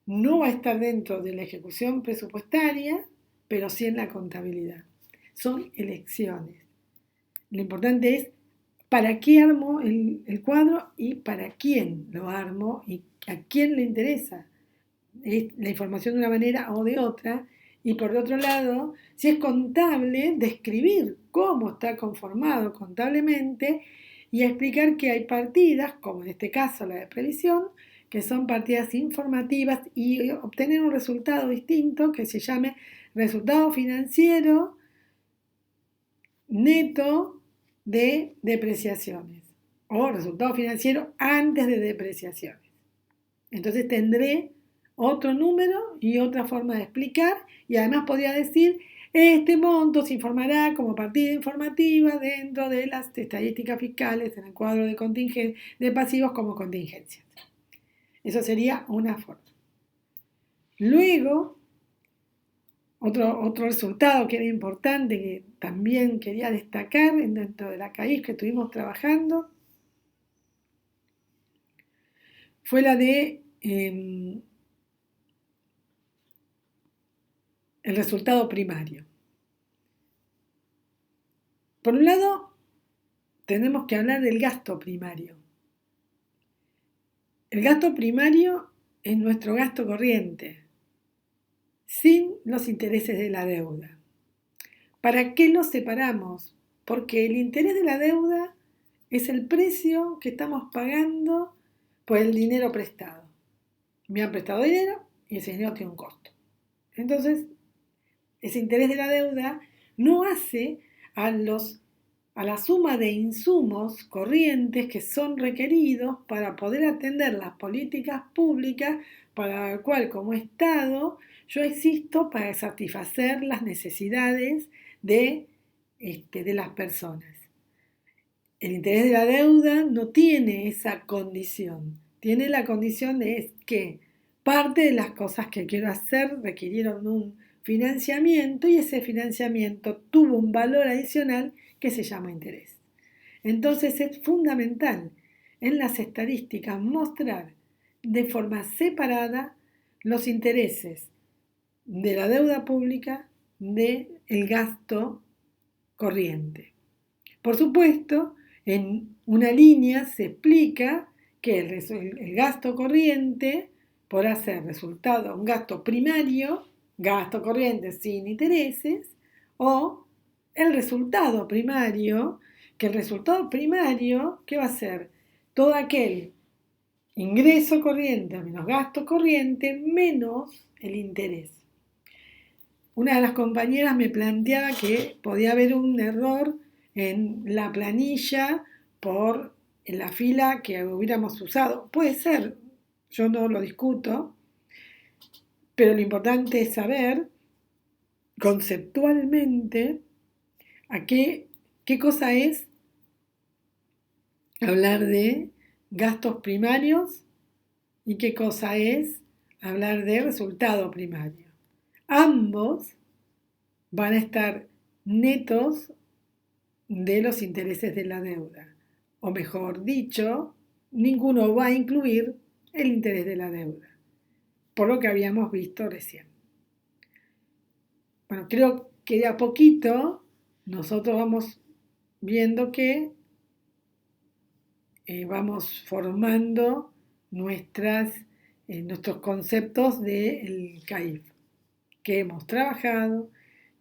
no va a estar dentro de la ejecución presupuestaria, pero sí en la contabilidad. Son elecciones. Lo importante es para qué armo el cuadro y para quién lo armo y a quién le interesa la información de una manera o de otra. Y por otro lado, si es contable, describir cómo está conformado contablemente y explicar que hay partidas, como en este caso la de previsión, que son partidas informativas y obtener un resultado distinto que se llame resultado financiero neto de depreciaciones o resultado financiero antes de depreciaciones. Entonces tendré otro número y otra forma de explicar y además podría decir este monto se informará como partida informativa dentro de las estadísticas fiscales en el cuadro de pasivos como contingencias. Eso sería una forma. Luego, otro resultado que era importante, que también quería destacar dentro de la CAIF que estuvimos trabajando, fue la de el resultado primario. Por un lado, tenemos que hablar del gasto primario. El gasto primario es nuestro gasto corriente, sin los intereses de la deuda. ¿Para qué los separamos? Porque el interés de la deuda es el precio que estamos pagando por el dinero prestado. Me han prestado dinero y ese dinero tiene un costo. Entonces, ese interés de la deuda no hace a la suma de insumos corrientes que son requeridos para poder atender las políticas públicas para la cual como Estado yo existo para satisfacer las necesidades de las personas. El interés de la deuda no tiene esa condición, tiene la condición de que parte de las cosas que quiero hacer requirieron un financiamiento y ese financiamiento tuvo un valor adicional que se llama interés. Entonces es fundamental en las estadísticas mostrar de forma separada los intereses de la deuda pública del gasto corriente. Por supuesto, en una línea se explica que el gasto corriente podrá ser resultado de un gasto primario, gasto corriente sin intereses, o el resultado primario, que el resultado primario, ¿qué va a ser? Todo aquel ingreso corriente menos gasto corriente menos el interés. Una de las compañeras me planteaba que podía haber un error en la planilla por la fila que hubiéramos usado. Puede ser, yo no lo discuto, pero lo importante es saber conceptualmente a qué cosa es hablar de gastos primarios y qué cosa es hablar de resultado primario. Ambos van a estar netos de los intereses de la deuda. O mejor dicho, ninguno va a incluir el interés de la deuda, por lo que habíamos visto recién. Bueno, creo que de a poquito nosotros vamos viendo que vamos formando nuestros conceptos del CAIF, que hemos trabajado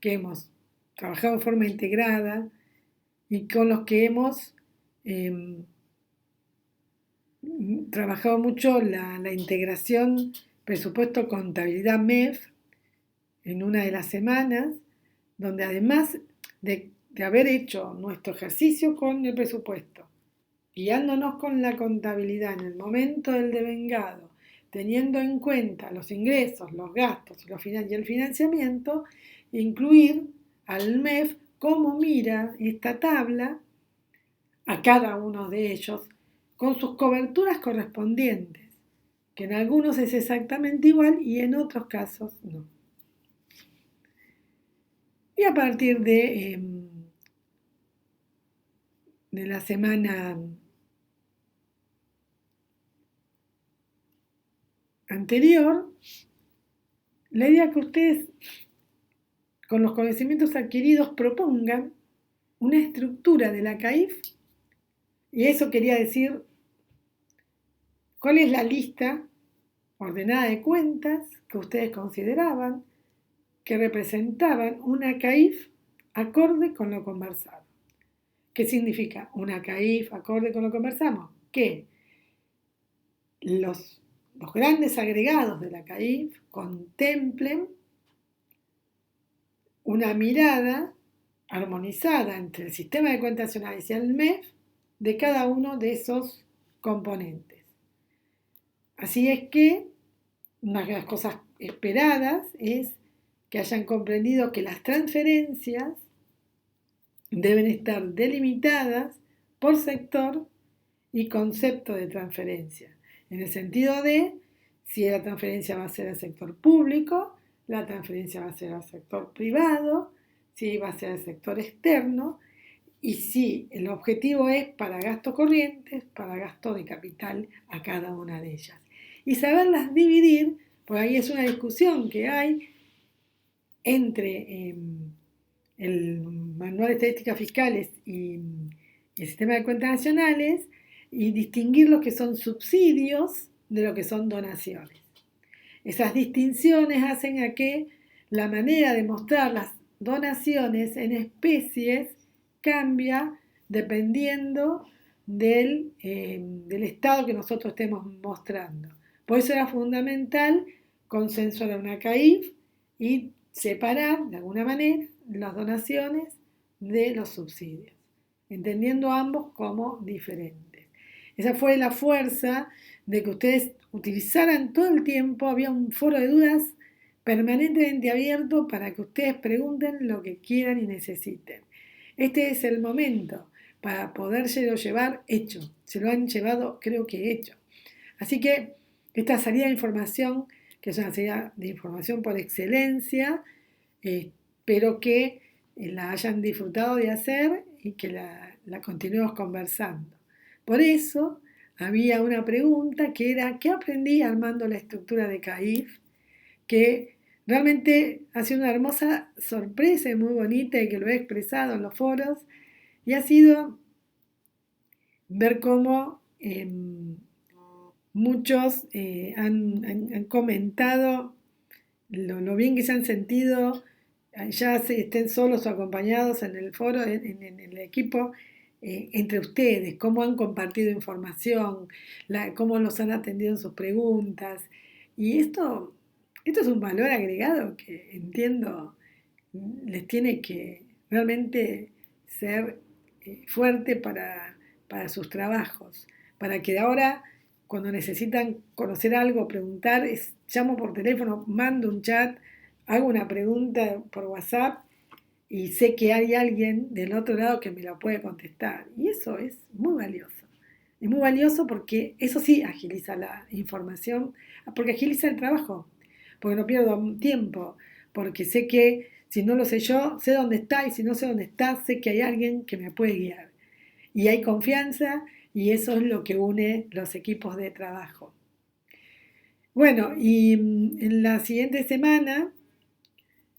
en forma integrada y con los que hemos trabajado mucho la integración presupuesto contabilidad MEF en una de las semanas, donde además de haber hecho nuestro ejercicio con el presupuesto, guiándonos con la contabilidad en el momento del devengado, teniendo en cuenta los ingresos, los gastos y el financiamiento, incluir al MEF cómo mira esta tabla a cada uno de ellos con sus coberturas correspondientes, que en algunos es exactamente igual y en otros casos no. Y a partir de la semana anterior, la idea que ustedes, con los conocimientos adquiridos, propongan una estructura de la CAIF, y eso quería decir cuál es la lista ordenada de cuentas que ustedes consideraban que representaban una CAIF acorde con lo conversado. ¿Qué significa una CAIF acorde con lo que conversamos? Que los grandes agregados de la CAIF contemplen una mirada armonizada entre el sistema de cuentas nacionales y el MEF de cada uno de esos componentes. Así es que una de las cosas esperadas es que hayan comprendido que las transferencias deben estar delimitadas por sector y concepto de transferencia, en el sentido de si la transferencia va a ser al sector público, la transferencia va a ser al sector privado, si va a ser al sector externo, y si el objetivo es para gastos corrientes, para gasto de capital a cada una de ellas. Y saberlas dividir, pues ahí es una discusión que hay entre el Manual de Estadísticas Fiscales y el Sistema de Cuentas Nacionales, y distinguir lo que son subsidios de lo que son donaciones. Esas distinciones hacen a que la manera de mostrar las donaciones en especies cambia dependiendo del estado que nosotros estemos mostrando. Por eso era fundamental consensuar una CAIF y separar de alguna manera las donaciones de los subsidios, entendiendo ambos como diferentes. Esa fue la fuerza de que ustedes utilizaran todo el tiempo, había un foro de dudas permanentemente abierto para que ustedes pregunten lo que quieran y necesiten. Este es el momento para podérselo llevar hecho. Se lo han llevado, creo que hecho. Así que esta salida de información, que es una salida de información por excelencia, espero que la hayan disfrutado de hacer y que la continuemos conversando. Por eso había una pregunta que era, ¿qué aprendí armando la estructura de CAIF? Que realmente ha sido una hermosa sorpresa y muy bonita y que lo he expresado en los foros y ha sido ver cómo muchos han comentado lo bien que se han sentido, ya estén solos o acompañados en el foro, en el equipo, entre ustedes, cómo han compartido información, cómo los han atendido en sus preguntas. Y esto es un valor agregado que entiendo les tiene que realmente ser fuerte para sus trabajos, para que ahora cuando necesitan conocer algo, preguntar, llamo por teléfono, mando un chat, hago una pregunta por WhatsApp y sé que hay alguien del otro lado que me la puede contestar. Y eso es muy valioso. Es muy valioso porque eso sí agiliza la información, porque agiliza el trabajo, porque no pierdo tiempo, porque sé que si no lo sé yo, sé dónde está y si no sé dónde está, sé que hay alguien que me puede guiar. Y hay confianza y eso es lo que une los equipos de trabajo. Bueno, y en la siguiente semana,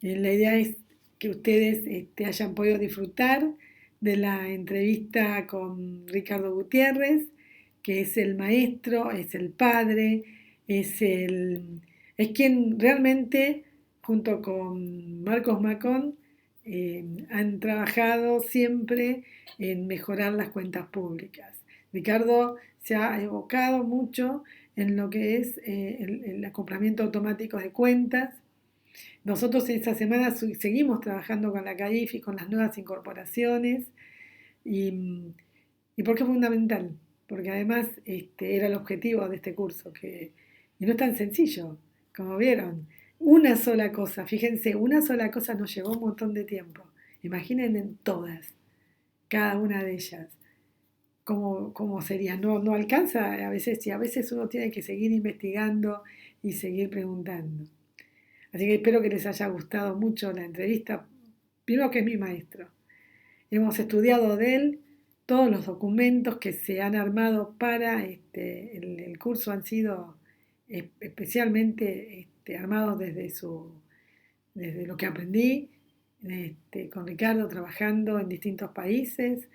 la idea es que ustedes hayan podido disfrutar de la entrevista con Ricardo Gutiérrez, que es el maestro, es el padre, es quien realmente, junto con Marcos Macón, han trabajado siempre en mejorar las cuentas públicas. Ricardo se ha evocado mucho en lo que es el acoplamiento automático de cuentas. Nosotros esta semana seguimos trabajando con la CAIF y con las nuevas incorporaciones y, y porque es fundamental, porque además era el objetivo de este curso, y no es tan sencillo, como vieron. Una sola cosa, fíjense, una sola cosa nos llevó un montón de tiempo. Imaginen en todas, cada una de ellas. ¿Cómo sería? No alcanza a veces y a veces uno tiene que seguir investigando y seguir preguntando. Así que espero que les haya gustado mucho la entrevista. Primero que es mi maestro. Hemos estudiado de él, todos los documentos que se han armado para el curso han sido especialmente armados desde lo que aprendí con Ricardo trabajando en distintos países,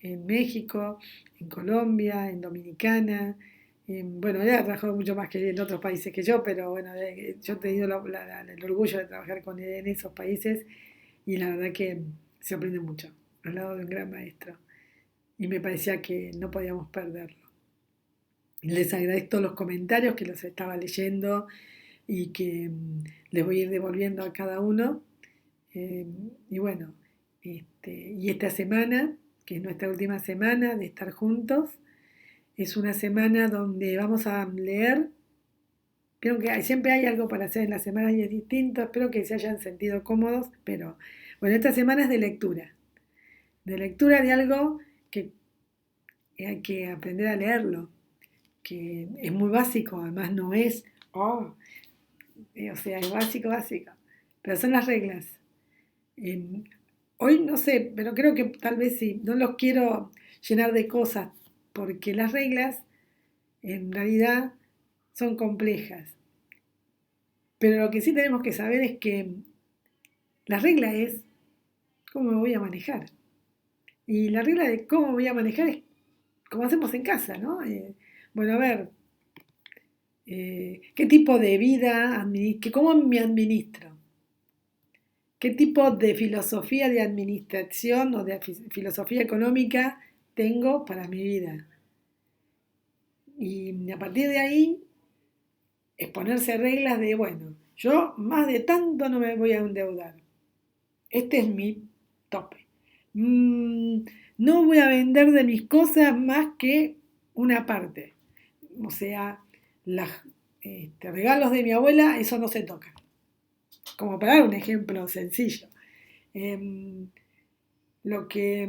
en México, en Colombia, en Dominicana. Bueno, él ha trabajado mucho más que en otros países que yo, pero bueno, yo he tenido el orgullo de trabajar con él en esos países y la verdad que se aprende mucho al lado de un gran maestro. Y me parecía que no podíamos perderlo. Les agradezco los comentarios que los estaba leyendo y que les voy a ir devolviendo a cada uno. Y bueno, y esta semana, que es nuestra última semana de estar juntos, es una semana donde vamos a leer. Creo que siempre hay algo para hacer en las semanas y es distinto. Espero que se hayan sentido cómodos, pero bueno, esta semana es de lectura de algo que hay que aprender a leerlo, que es muy básico, además no es, o sea, es básico, básico, pero son las reglas. Eh, Hoy no sé, pero creo que tal vez sí, no los quiero llenar de cosas, porque las reglas en realidad son complejas. Pero lo que sí tenemos que saber es que la regla es cómo me voy a manejar. Y la regla de cómo me voy a manejar es como hacemos en casa, ¿no? Bueno, a ver, ¿qué tipo de vida, cómo me administro? ¿Qué tipo de filosofía de administración o de filosofía económica tengo para mi vida? Y a partir de ahí, exponerse reglas de, bueno, yo más de tanto no me voy a endeudar. Este es mi tope. Mm, no voy a vender de mis cosas más que una parte. O sea, los regalos de mi abuela, eso no se toca. Como para dar un ejemplo sencillo. Em, lo que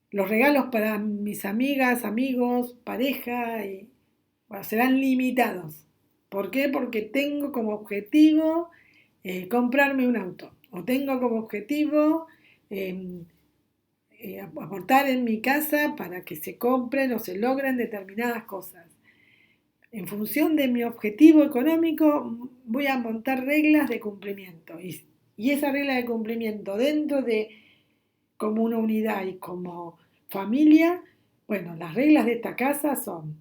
los regalos para mis amigas, amigos, pareja, bueno, serán limitados. ¿Por qué? Porque tengo como objetivo comprarme un auto. O tengo como objetivo eh, aportar en mi casa para que se compren o se logren determinadas cosas. En función de mi objetivo económico voy a montar reglas de cumplimiento. Y esa regla de cumplimiento dentro de como una unidad y como familia, bueno, las reglas de esta casa son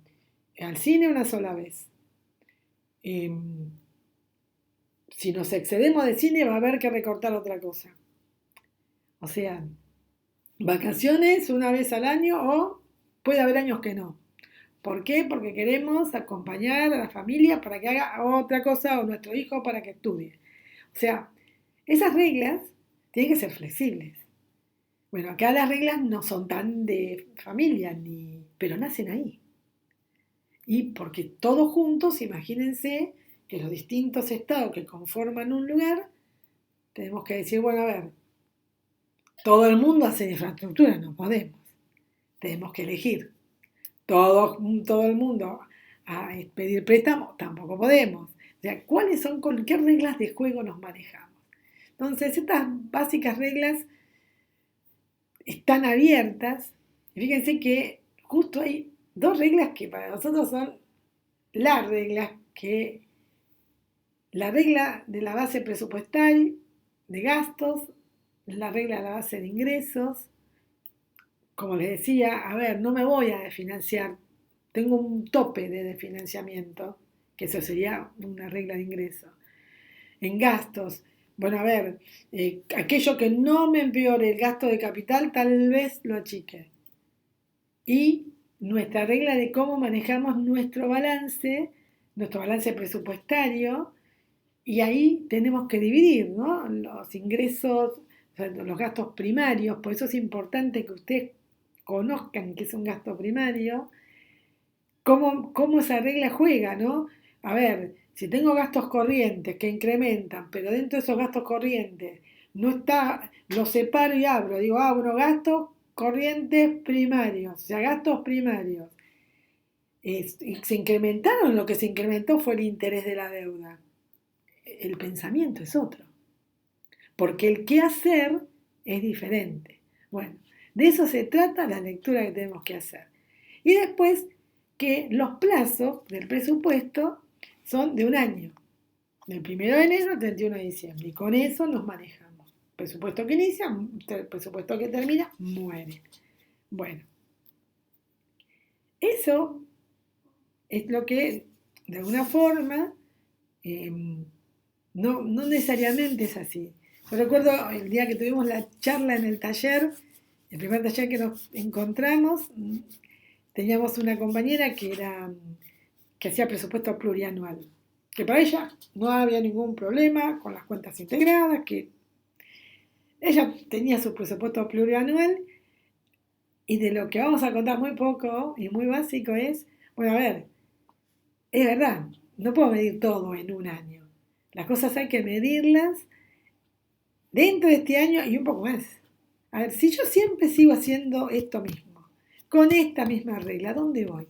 al cine una sola vez. Si nos excedemos de cine va a haber que recortar otra cosa. O sea, vacaciones una vez al año o puede haber años que no. ¿Por qué? Porque queremos acompañar a la familia para que haga otra cosa o nuestro hijo para que estudie. O sea, esas reglas tienen que ser flexibles. Bueno, acá las reglas no son tan de familia, pero nacen ahí. Y porque todos juntos, imagínense que los distintos estados que conforman un lugar, tenemos que decir, bueno, a ver, todo el mundo hace infraestructura, no podemos. Tenemos que elegir. Todo el mundo a pedir préstamo, tampoco podemos. O sea, ¿con qué reglas de juego nos manejamos? Entonces, estas básicas reglas están abiertas. Fíjense que justo hay dos reglas que para nosotros son las reglas que la regla de la base presupuestal de gastos, la regla de la base de ingresos. Como les decía, a ver, no me voy a desfinanciar, tengo un tope de desfinanciamiento, que eso sería una regla de ingreso. En gastos, bueno, a ver, aquello que no me empeore el gasto de capital, tal vez lo achique. Y nuestra regla de cómo manejamos nuestro balance presupuestario, y ahí tenemos que dividir, ¿no? Los ingresos, o sea, los gastos primarios, por eso es importante que ustedes conozcan que es un gasto primario, cómo esa regla juega, ¿no? A ver, si tengo gastos corrientes que incrementan, pero dentro de esos gastos corrientes no está, los separo y abro, digo, bueno, gastos corrientes primarios, o sea, gastos primarios. Se incrementaron, lo que se incrementó fue el interés de la deuda. El pensamiento es otro, porque el qué hacer es diferente. Bueno, de eso se trata la lectura que tenemos que hacer. Y después que los plazos del presupuesto son de un año, del 1 de enero al 31 de diciembre, y con eso nos manejamos. Presupuesto que inicia, presupuesto que termina, muere. Bueno, eso es lo que, de alguna forma, no necesariamente es así. Yo recuerdo el día que tuvimos la charla en el taller, el primer taller que nos encontramos, teníamos una compañera que hacía presupuesto plurianual, que para ella no había ningún problema con las cuentas integradas, que ella tenía su presupuesto plurianual, y de lo que vamos a contar muy poco y muy básico es, bueno, a ver, es verdad, no puedo medir todo en un año. Las cosas hay que medirlas dentro de este año y un poco más. A ver, si yo siempre sigo haciendo esto mismo, con esta misma regla, ¿dónde voy?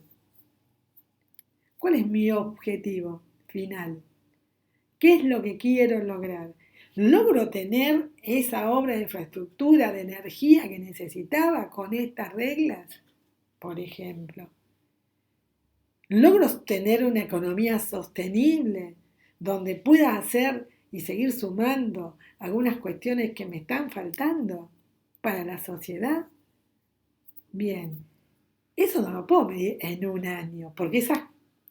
¿Cuál es mi objetivo final? ¿Qué es lo que quiero lograr? ¿Logro tener esa obra de infraestructura, de energía que necesitaba con estas reglas? Por ejemplo. ¿Logro tener una economía sostenible donde pueda hacer y seguir sumando algunas cuestiones que me están faltando para la sociedad? Bien, eso no lo puedo medir en un año, porque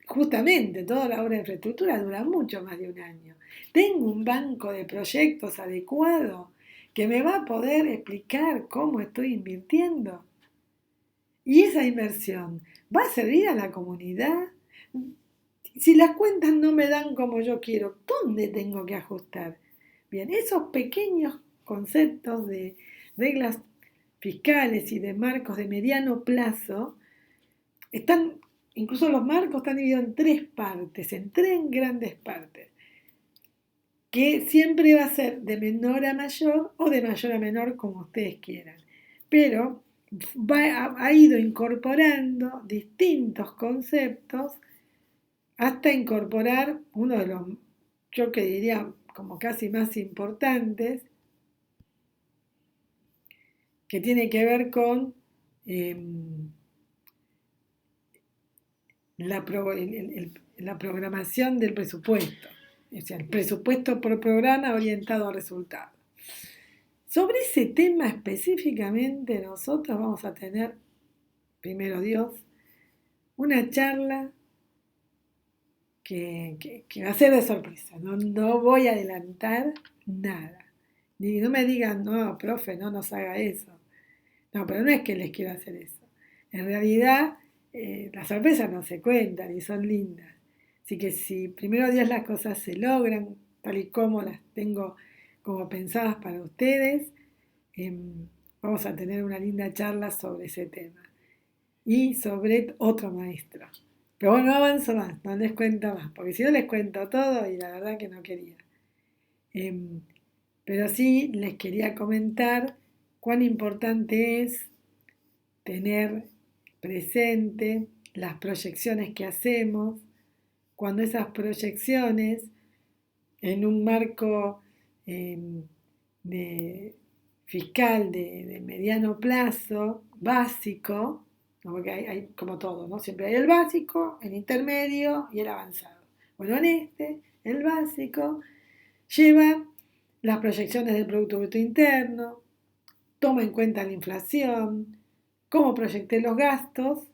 justamente toda la obra de infraestructura dura mucho más de un año. Tengo un banco de proyectos adecuado que me va a poder explicar cómo estoy invirtiendo. ¿Y esa inversión va a servir a la comunidad? Si las cuentas no me dan como yo quiero, ¿dónde tengo que ajustar? Bien, esos pequeños conceptos de reglas fiscales y de marcos de mediano plazo incluso los marcos están divididos en tres partes, en tres grandes partes, que siempre va a ser de menor a mayor o de mayor a menor como ustedes quieran. Pero ha ido incorporando distintos conceptos hasta incorporar uno de los, yo que diría como casi más importantes, que tiene que ver con la programación del presupuesto. o sea, el presupuesto por programa orientado a resultados. Sobre ese tema específicamente nosotros vamos a tener, primero Dios, una charla que va a ser de sorpresa. No voy a adelantar nada. Ni no me digan, no, profe, no nos haga eso. No, pero no es que les quiero hacer eso. En realidad, las sorpresas no se cuentan y son lindas. Así que si primero Dios las cosas se logran, tal y como las tengo como pensadas para ustedes, vamos a tener una linda charla sobre ese tema y sobre otro maestro. Pero bueno, no avanzo más, no les cuento más, porque si no les cuento todo y la verdad que no quería. Em, pero sí les quería comentar cuán importante es tener presente las proyecciones que hacemos, cuando esas proyecciones en un marco de fiscal de mediano plazo, básico, ¿no? Porque hay como todo, ¿no? Siempre hay el básico, el intermedio y el avanzado. Bueno, en este, el básico lleva las proyecciones del Producto Bruto Interno, toma en cuenta la inflación, cómo proyecté los gastos,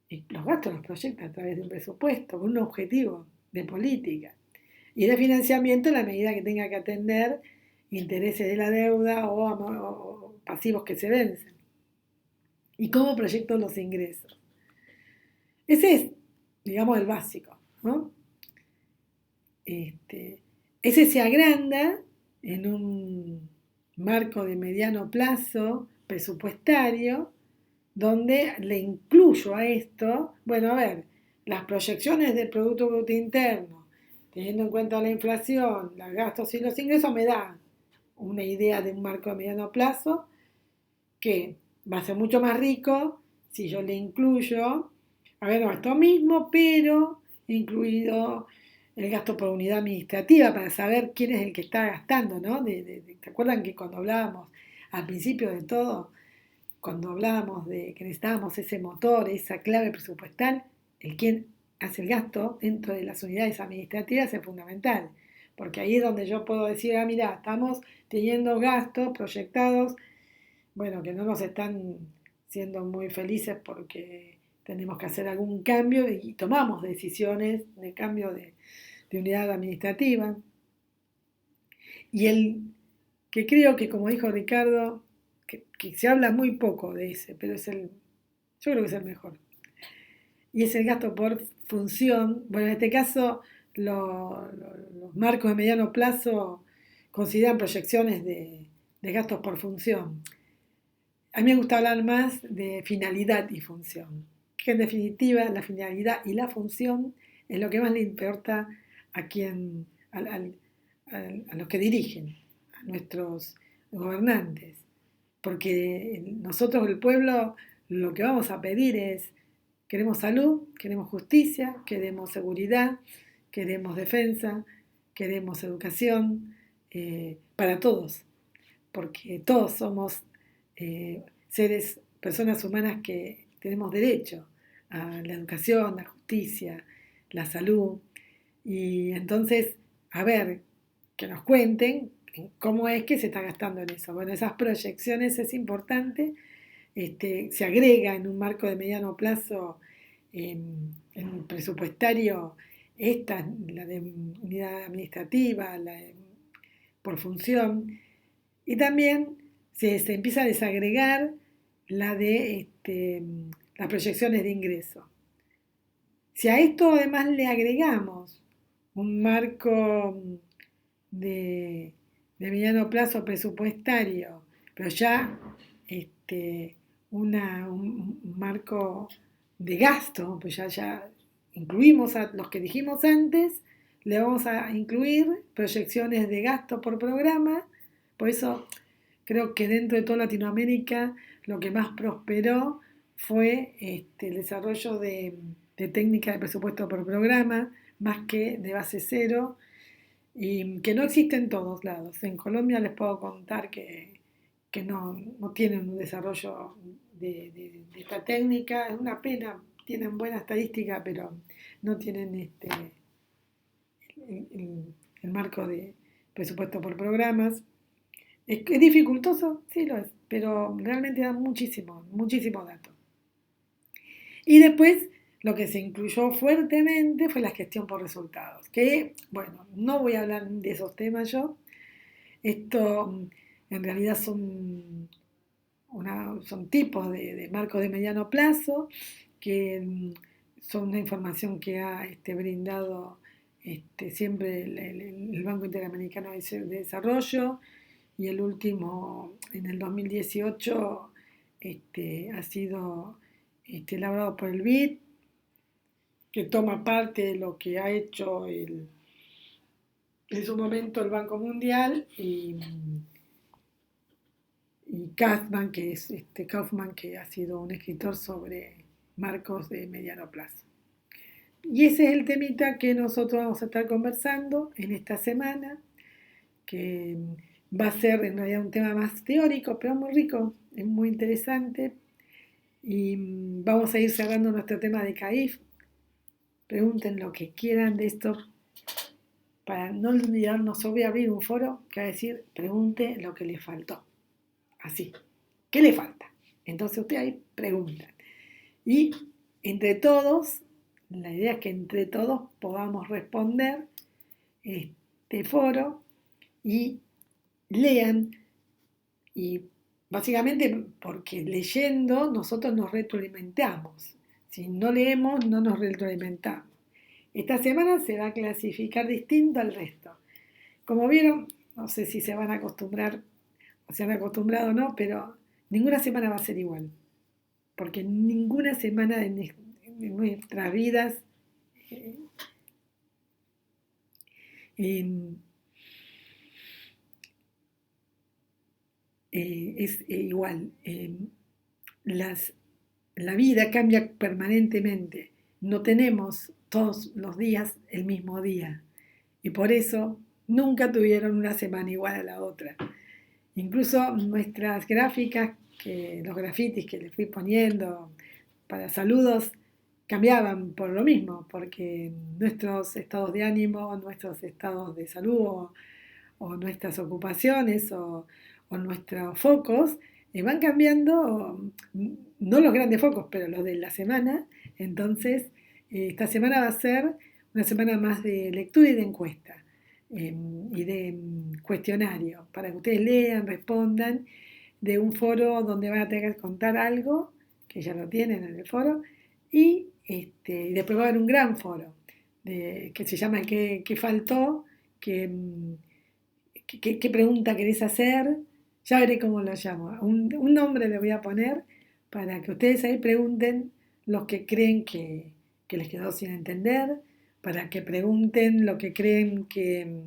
y los gastos los proyecta a través de un presupuesto, con un objetivo de política, y de financiamiento en la medida que tenga que atender intereses de la deuda o pasivos que se vencen. Y cómo proyecto los ingresos. Ese es, digamos, el básico, ¿no? Ese se agranda en un marco de mediano plazo presupuestario, donde le incluyo a esto, bueno, a ver, las proyecciones del Producto Bruto Interno, teniendo en cuenta la inflación, los gastos y los ingresos, me da una idea de un marco de mediano plazo que va a ser mucho más rico si yo le incluyo, a ver, no, esto mismo, pero incluido el gasto por unidad administrativa para saber quién es el que está gastando, ¿no? ¿Te acuerdan que cuando hablábamos al principio de todo, cuando hablábamos de que necesitábamos ese motor, esa clave presupuestal, el quien hace el gasto dentro de las unidades administrativas es fundamental, porque ahí es donde yo puedo decir, ah, mira, estamos teniendo gastos proyectados, bueno, que no nos están siendo muy felices porque tenemos que hacer algún cambio y tomamos decisiones de cambio de unidad administrativa. Y el que creo que, como dijo Ricardo, que se habla muy poco de ese, pero yo creo que es el mejor. Y es el gasto por función. Bueno, en este caso, los marcos de mediano plazo consideran proyecciones de gastos por función. A mí me gusta hablar más de finalidad y función, que en definitiva la finalidad y la función es lo que más le importa a quien, a los que dirigen, a nuestros gobernantes, porque nosotros el pueblo lo que vamos a pedir es, queremos salud, queremos justicia, queremos seguridad, queremos defensa, queremos educación, para todos, porque todos somos seres, personas humanas que tenemos derecho a la educación, la justicia, la salud. Y entonces, a ver, que nos cuenten cómo es que se está gastando en eso. Bueno, esas proyecciones es importante. Se agrega en un marco de mediano plazo en presupuestario esta, la de unidad administrativa, por función, y también se empieza a desagregar la de las proyecciones de ingreso. Si a esto además le agregamos un marco de mediano plazo presupuestario, pero ya un marco de gasto, pues ya incluimos a los que dijimos antes, le vamos a incluir proyecciones de gasto por programa, por eso creo que dentro de toda Latinoamérica lo que más prosperó fue el desarrollo de técnicas de presupuesto por programa, más que de base cero, y que no existe en todos lados. En Colombia les puedo contar que no tienen un desarrollo de esta técnica, es una pena, tienen buena estadística, pero no tienen el marco de presupuesto por programas. ¿Es dificultoso? Sí lo es, pero realmente da muchísimo, muchísimo dato. Y después lo que se incluyó fuertemente fue la gestión por resultados, que, bueno, no voy a hablar de esos temas yo. Esto en realidad son tipos de marcos de mediano plazo que son una información que ha brindado siempre el Banco Interamericano de Desarrollo, y el último en el 2018 ha sido elaborado por el BID, que toma parte de lo que ha hecho en su momento el Banco Mundial y Kaufman, que ha sido un escritor sobre marcos de mediano plazo. Y ese es el temita que nosotros vamos a estar conversando en esta semana, que va a ser en realidad un tema más teórico, pero muy rico, es muy interesante. Y vamos a ir cerrando nuestro tema de CAIF. Pregunten lo que quieran de esto. Para no olvidarnos, voy a abrir un foro que va a decir, pregunte lo que le faltó. Así. ¿Qué le falta? Entonces usted ahí pregunta. Y entre todos, la idea es que entre todos podamos responder este foro y lean. Y básicamente porque leyendo nosotros nos retroalimentamos. Si no leemos, no nos retroalimentamos. Esta semana se va a clasificar distinto al resto. Como vieron, no sé si se van a acostumbrar o se han acostumbrado o no, pero ninguna semana va a ser igual. Porque ninguna semana de nuestras vidas eh, es igual. Las, la vida cambia permanentemente. No tenemos todos los días el mismo día. Y por eso nunca tuvieron una semana igual a la otra. Incluso nuestras gráficas, los grafitis que le fui poniendo para saludos, cambiaban por lo mismo, porque nuestros estados de ánimo, nuestros estados de salud o nuestras ocupaciones o nuestros focos van cambiando, no los grandes focos, pero los de la semana. Entonces, esta semana va a ser una semana más de lectura y de encuesta y de cuestionario, para que ustedes lean, respondan, de un foro donde van a tener que contar algo, que ya lo tienen en el foro, y después va a haber un gran foro que se llama ¿Qué faltó? ¿Qué pregunta querés hacer? Ya veré cómo lo llamo. Un nombre le voy a poner para que ustedes ahí pregunten los que creen que les quedó sin entender, para que pregunten lo que creen que,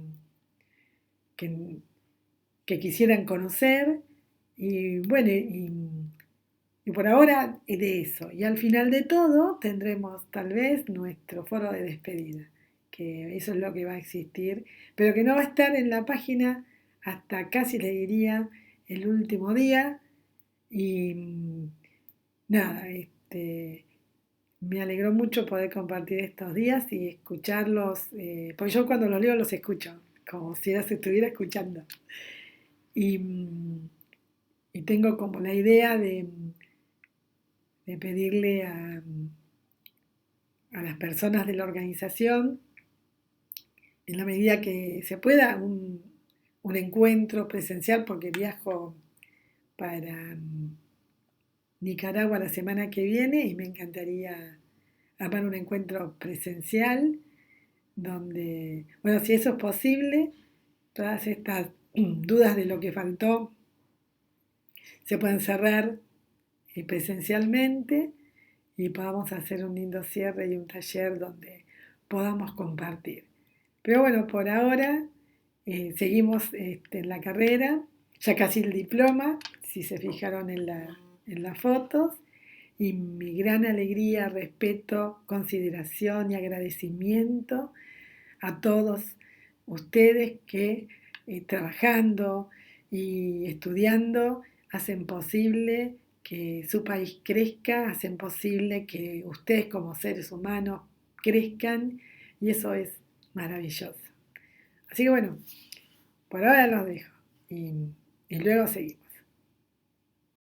que quisieran conocer. Y bueno, y por ahora es de eso. Y al final de todo tendremos tal vez nuestro foro de despedida, que eso es lo que va a existir, pero que no va a estar en la página hasta casi le diría el último día. Y nada, me alegró mucho poder compartir estos días y escucharlos, porque yo cuando los leo los escucho, como si los estuviera escuchando. Y, y tengo como la idea de pedirle a las personas de la organización, en la medida que se pueda, un encuentro presencial, porque viajo para Nicaragua la semana que viene y me encantaría armar un encuentro presencial donde, bueno, si eso es posible, todas estas dudas de lo que faltó se pueden cerrar presencialmente y podamos hacer un lindo cierre y un taller donde podamos compartir. Pero bueno, por ahora seguimos en la carrera, ya casi el diploma, si se fijaron en las fotos, y mi gran alegría, respeto, consideración y agradecimiento a todos ustedes que trabajando y estudiando hacen posible que su país crezca, hacen posible que ustedes como seres humanos crezcan, y eso es maravilloso. Así que bueno, por ahora los dejo y luego seguimos.